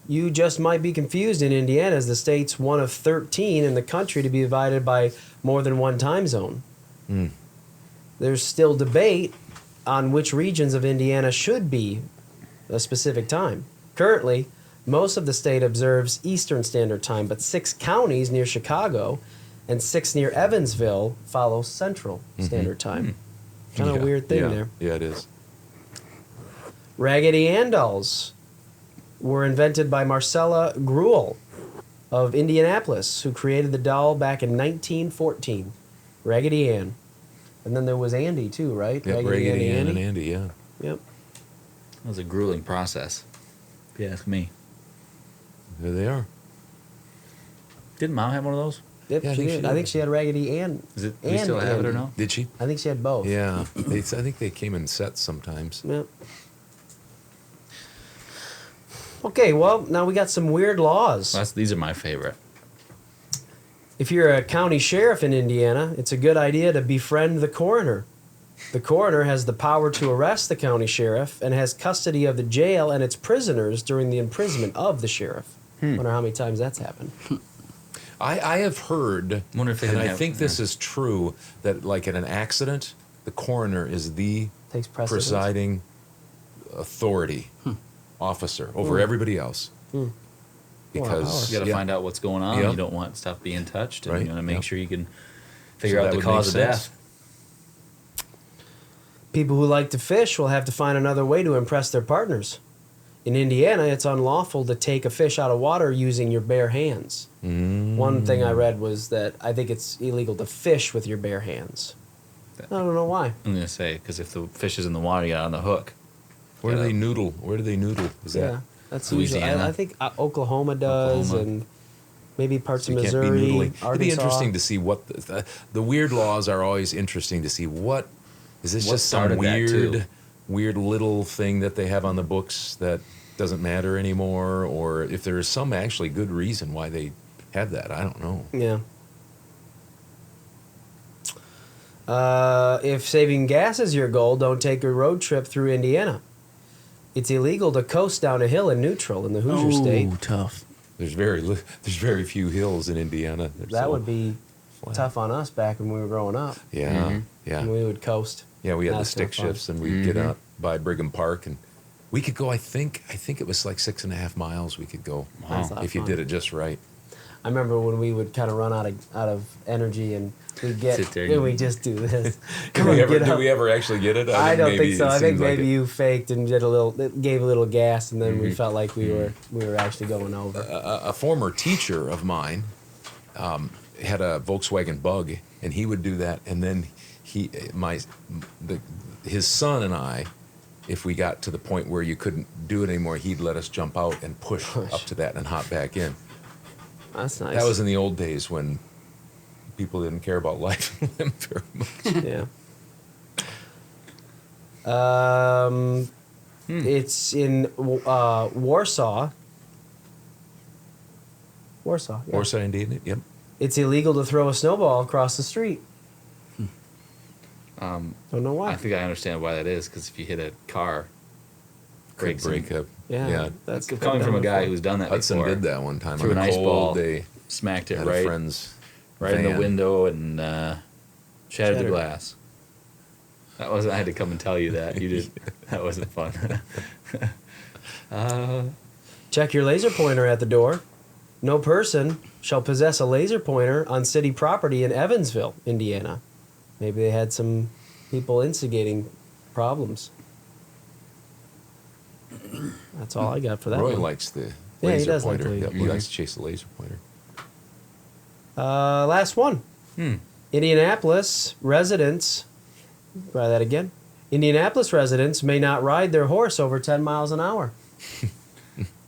You just might be confused in Indiana, as the state's one of 13 in the country to be divided by more than one time zone. There's still debate on which regions of Indiana should be a specific time. Currently, most of the state observes Eastern Standard Time, but 6 counties near Chicago and 6 near Evansville follow Central Standard Time. Kind of a weird thing there. Yeah, it is. Raggedy Ann dolls were invented by Marcella Gruel of Indianapolis, who created the doll back in 1914. Raggedy Ann. And then there was Andy, too, right? Yeah, Raggedy Ann and Andy, yeah. Yep. That was a grueling process, if you ask me. There they are. Didn't Mom have one of those? Yep, Yeah, she did. I think she had Raggedy Ann. Is it? Do we still have it or no? Did she? I think she had both. Yeah. I think they came in sets sometimes. Yep. Okay, well, now we got some weird laws. These are my favorite. If you're a county sheriff in Indiana, it's a good idea to befriend the coroner. The coroner has the power to arrest the county sheriff and has custody of the jail and its prisoners during the imprisonment of the sheriff. Wonder how many times that's happened. I have heard, Wonder if they and didn't I have- think this is true, that like in an accident, the coroner is the Takes precedence. presiding authority officer over everybody else. Because You got to find out what's going on. Yeah. You don't want stuff being touched, and Right, you want to make yeah. sure you can figure So out that the would cause of make death. sense. People who like to fish will have to find another way to impress their partners. In Indiana, it's unlawful to take a fish out of water using your bare hands. One thing I read was that I think it's illegal to fish with your bare hands. I don't know why. I'm going to say, because if the fish is in the water, you got on the hook. Where do Yeah. they noodle? Where do they noodle? Is Yeah, that that's usually. Louisiana? I think Oklahoma does, Oklahoma. and maybe parts so of you can't be Missouri, noodling? Arkansas. It'd be interesting to see what the weird laws are always interesting to see what Is this What just some started that, too? weird little thing that they have on the books that doesn't matter anymore? Or if there is some actually good reason why they have that, I don't know. Yeah. If saving gas is your goal, don't take a road trip through Indiana. It's illegal to coast down a hill in neutral in the Hoosier State. Tough. There's very few hills in Indiana. That would be tough on us back when we were growing up. Yeah, yeah. We would coast. Yeah, we had the That's stick kinda fun. shifts, and we'd get out by Brigham Park, and we could go. I think it was like 6.5 miles. We could go That's a lot if you of did fun. it just right. I remember when we would kind of run out of energy and we'd get Sit there and and- we just do this. Did we ever actually get it? I don't think so. it I think seems like maybe it. you faked and gave a little gas, and then we felt like we were actually going over. A former teacher of mine had a Volkswagen Bug, and he would do that. And then his son and I, if we got to the point where you couldn't do it anymore, he'd let us jump out and push up to that and hop back in. That's nice. That was in the old days when people didn't care about life and limb very much. Yeah. It's in Warsaw. Warsaw. Yeah. Warsaw, Indiana. Yep. It's illegal to throw a snowball across the street. Don't know why. I think I understand why that is, because if you hit a car, breaks break up. Yeah, that's coming from a guy who's done that Hudson before. did that one time Threw on an a ice cold ball, day. smacked it At a right, friend's right in the van. window, and shattered the Shattered. glass. That wasn't. I had to come and tell you that. You did. That wasn't fun. Check your laser pointer at the door. No person shall possess a laser pointer on city property in Evansville, Indiana. Maybe they had some people instigating problems. That's all I got for that Roy one. likes the Yeah, he laser does like pointer. the laser Yep, he pointer. likes to chase the laser pointer. Last one. Indianapolis residents, try that again. Indianapolis residents may not ride their horse over 10 miles an hour.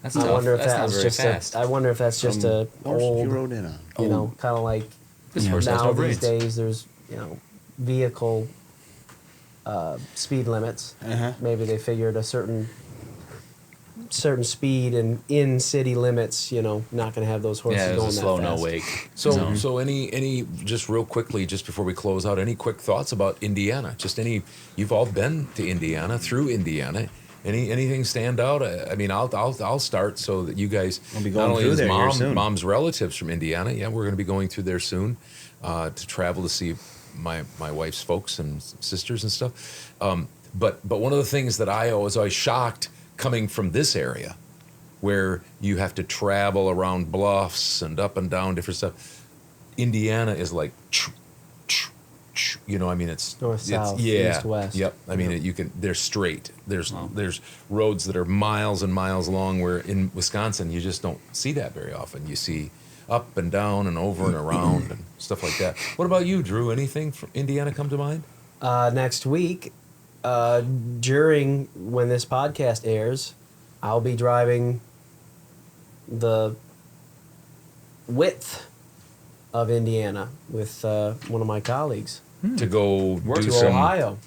That's I tough. wonder if That's that not was very just fast. I wonder if that's just a Horse old, you rode in on. you know, kind of like This horse has now no these brains. days there's, vehicle speed limits. Maybe they figured a certain speed and in city limits, not going to have those horses Yeah, it going was a that slow fast. no wake. So any just real quickly, just before we close out, any quick thoughts about Indiana? Just you've all been to Indiana, through Indiana. Anything stand out? I mean, I'll start so that you guys, We'll be not going only through is there here soon. mom's relatives from Indiana. Yeah, we're going to be going through there soon to travel to see my wife's folks and sisters and stuff. But one of the things that I was always shocked coming from this area, where you have to travel around bluffs and up and down different stuff. Indiana is like, I mean, it's North, it's, south, yeah, east, west. Yep. I mean, they're straight. There's roads that are miles and miles long. Where in Wisconsin, you just don't see that very often. You see up and down and over and around and stuff like that. What about you, Drew? Anything from Indiana come to mind? Next week, during when this podcast airs, I'll be driving the width of Indiana with one of my colleagues To go do to some Ohio.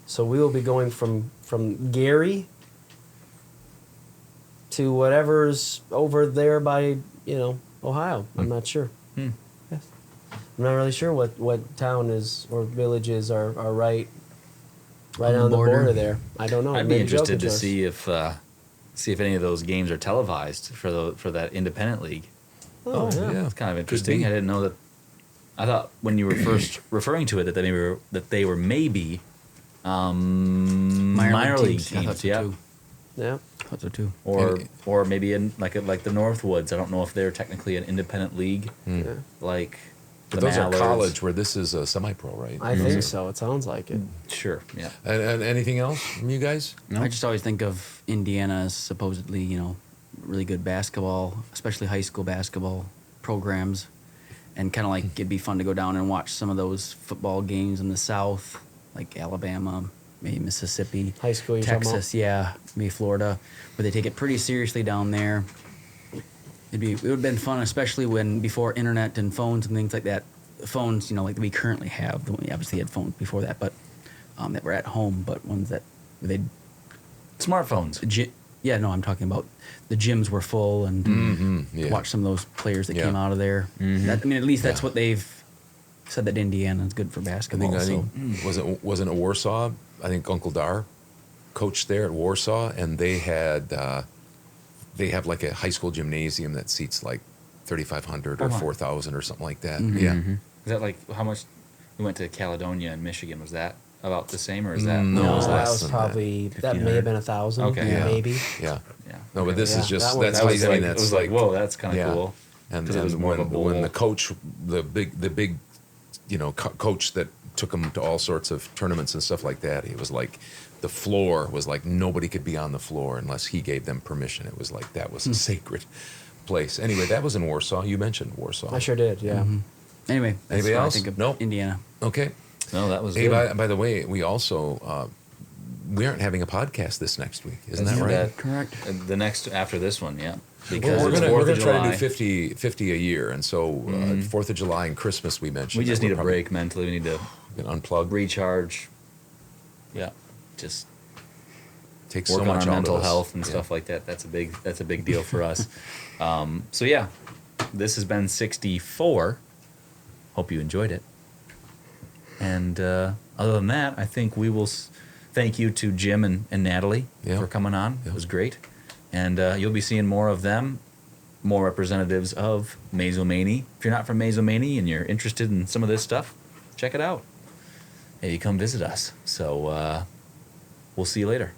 So we will be going from Gary to whatever's over there by Ohio. I'm not sure. Yes. I'm not really sure what town is or villages are right on the border there. I don't know. I'd be Maybe Joe interested could to tell us. see if any of those games are televised for that independent league. Oh, yeah. It's kind of interesting. I didn't know that. I thought when you were first referring to it that they were maybe minor league I thought teams. so Yeah. too. Yeah. I thought so too. Or maybe in like the Northwoods. I don't know if they're technically an independent league, like But the those Mallards. are college, where this is a semi-pro, right? I think so. It sounds like it. Sure. Yeah. And anything else from you guys? I just always think of Indiana as supposedly, really good basketball, especially high school basketball programs, and kind of like it'd be fun to go down and watch some of those football games in the South, like Alabama, maybe Mississippi, High school, you're talking Texas, yeah, maybe Florida, where they take it pretty seriously down there. It would have been fun, especially before internet and phones and things like that. Phones, like we currently have. We obviously had phones before that, but that were at home, but ones that they Smartphones. Yeah, no, I'm talking about the gyms were full and watch some of those players that came out of there. That, I mean, at least that's what they've said, that Indiana is good for basketball. I think wasn't it Warsaw? I think Uncle Dar coached there at Warsaw, and they have like a high school gymnasium that seats like 3,500 or 4,000 or something like that. Yeah. Is that like how much? We went to Caledonia in Michigan. Was that about the same, or is that No, was that less was than probably that may have been 1,000. Okay. Yeah. Maybe. Yeah. Yeah. No, but this is just That one- that's That was like, I mean, like, that's it was like, like, whoa, that's kind of yeah. cool. And 'Cause it was more of a bowl. when the coach, the big, coach that took him to all sorts of tournaments and stuff like that, he was like, the floor was like nobody could be on the floor unless he gave them permission. It was like that was a sacred place. Anyway, that was in Warsaw. You mentioned Warsaw. I sure did. Yeah. Anyway, that's Anybody what else? I think of Nope. Indiana. Okay. No, that was Hey, good. by the way, we also we aren't having a podcast this next week, isn't that right? Correct. The next after this one, yeah. Because We're it's gonna 4th of try to July. do 50 a year, and so 4th of July and Christmas we mentioned. We just that need a we're probably break mentally. We need to gonna unplug. recharge. Yeah, just Takes work so on much our out mental of us. health and Yeah. stuff like that. That's a big deal for us. So yeah, this has been 64. Hope you enjoyed it. And other than that, I think we will thank you to Jim and Natalie for coming on. It was great. And you'll be seeing more of them, more representatives of Mazomanie. If you're not from Mazomanie and you're interested in some of this stuff, check it out. Hey, you come visit us. So we'll see you later.